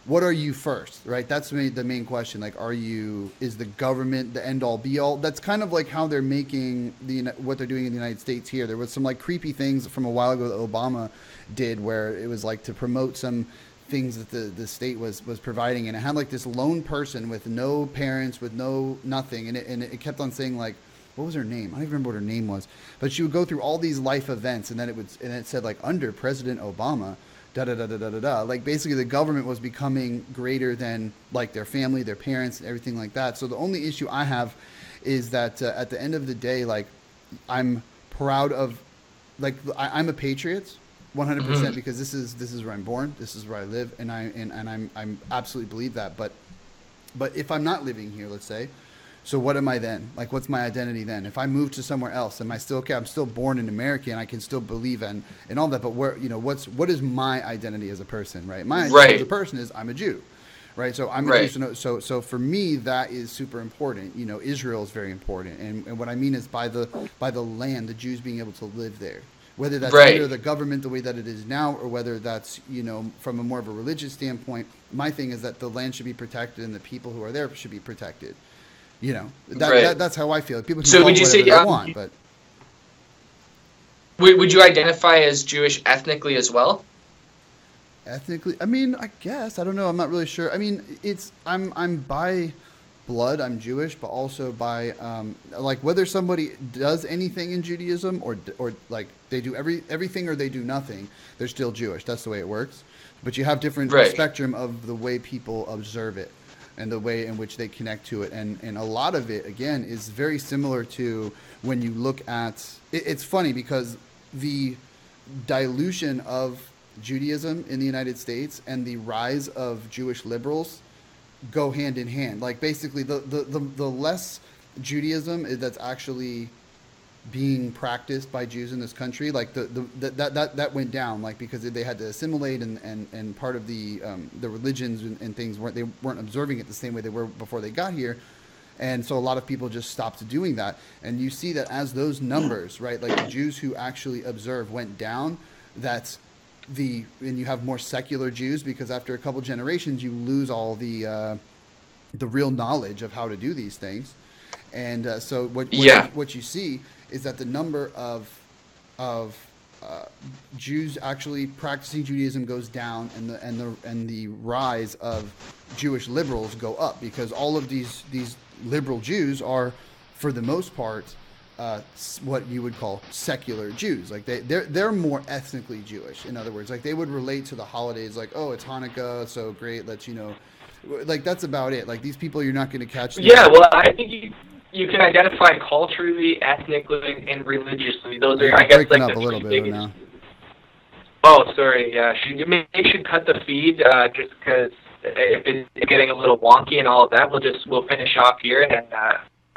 [SPEAKER 1] what are you first, right? That's the main question. Like, is the government the end all be all? That's kind of like how they're making what they're doing in the United States here. There was some like creepy things from a while ago that Obama did where it was like to promote some things that the state was providing, and it had like this lone person with no parents, with no nothing, and it kept on saying like, what was her name? I don't even remember what her name was, but she would go through all these life events, and then it said like under President Obama, da da da da da da da. Like basically the government was becoming greater than like their family, their parents, and everything like that. So the only issue I have is that at the end of the day, like I'm proud of, like I'm a patriot, 100% because this is where I'm born, this is where I live, and I'm absolutely believe that. But if I'm not living here, let's say. So what am I then? Like, what's my identity then? If I move to somewhere else, am I still okay? I'm still born in America, and I can still believe in all that. But what is my identity as a person, right? My identity as a person is I'm a Jew, right? So I'm a Jew. So for me, that is super important. Israel is very important, and what I mean is by the land, the Jews being able to live there, whether that's under the government the way that it is now, or whether that's from a more of a religious standpoint. My thing is that the land should be protected, and the people who are there should be protected. That's how I feel. People can call it whatever they want, but
[SPEAKER 2] would you identify as Jewish ethnically as well?
[SPEAKER 1] Ethnically, I mean, I guess I don't know. I'm not really sure. I mean, I'm by blood, I'm Jewish, but also by like whether somebody does anything in Judaism or like they do everything or they do nothing, they're still Jewish. That's the way it works. But you have different spectrum of the way people observe it and the way in which they connect to it. And a lot of it, again, is very similar to when you look at it's funny because the dilution of Judaism in the United States and the rise of Jewish liberals go hand in hand. Like basically the less Judaism that's actually being practiced by Jews in this country, like that went down, like because they had to assimilate and part of the religions and things weren't observing it the same way they were before they got here. And so a lot of people just stopped doing that. And you see that as those numbers, right, like the Jews who actually observe went down, and you have more secular Jews because after a couple generations you lose all the real knowledge of how to do these things. And so what you see is that the number of Jews actually practicing Judaism goes down, and the rise of Jewish liberals go up because all of these liberal Jews are, for the most part, what you would call secular Jews. Like they're more ethnically Jewish. In other words, like they would relate to the holidays, like, oh, it's Hanukkah, so great, let's like that's about it. Like these people, you're not going to catch them.
[SPEAKER 2] Yeah, well, I think you can identify culturally, ethnically, and religiously. Those are, I guess, like
[SPEAKER 1] up
[SPEAKER 2] the
[SPEAKER 1] a little bit now.
[SPEAKER 2] Oh, sorry. Yeah, you should cut the feed just because if it's getting a little wonky and all of that. We'll finish off here and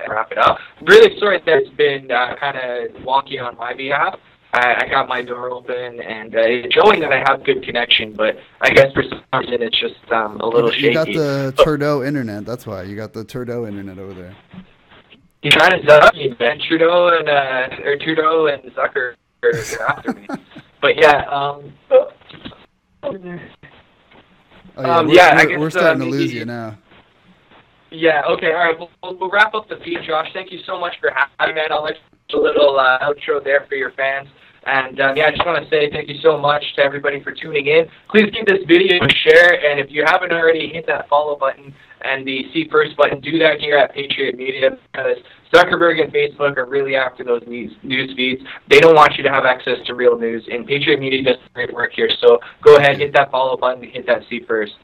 [SPEAKER 2] wrap it up. Really sorry that it's been kind of wonky on my behalf. I got my door open and it's showing that I have good connection, but I guess for some reason it's just a little shaky.
[SPEAKER 1] You got the Trudeau internet. That's why you got the Trudeau internet over there.
[SPEAKER 2] You're trying to duck me, man. Trudeau and Zucker are after me. But yeah, I guess
[SPEAKER 1] we're starting to lose you now.
[SPEAKER 2] Yeah. Okay. All right. We'll wrap up the feed, Josh. Thank you so much for having me, man. I'll let you a little outro there for your fans. And I just want to say thank you so much to everybody for tuning in. Please give this video a share, and if you haven't already, hit that follow button and the See First button. Do that here at Patriot Media because Zuckerberg and Facebook are really after those news feeds. They don't want you to have access to real news, and Patriot Media does great work here. So go ahead, hit that follow button, hit that See First.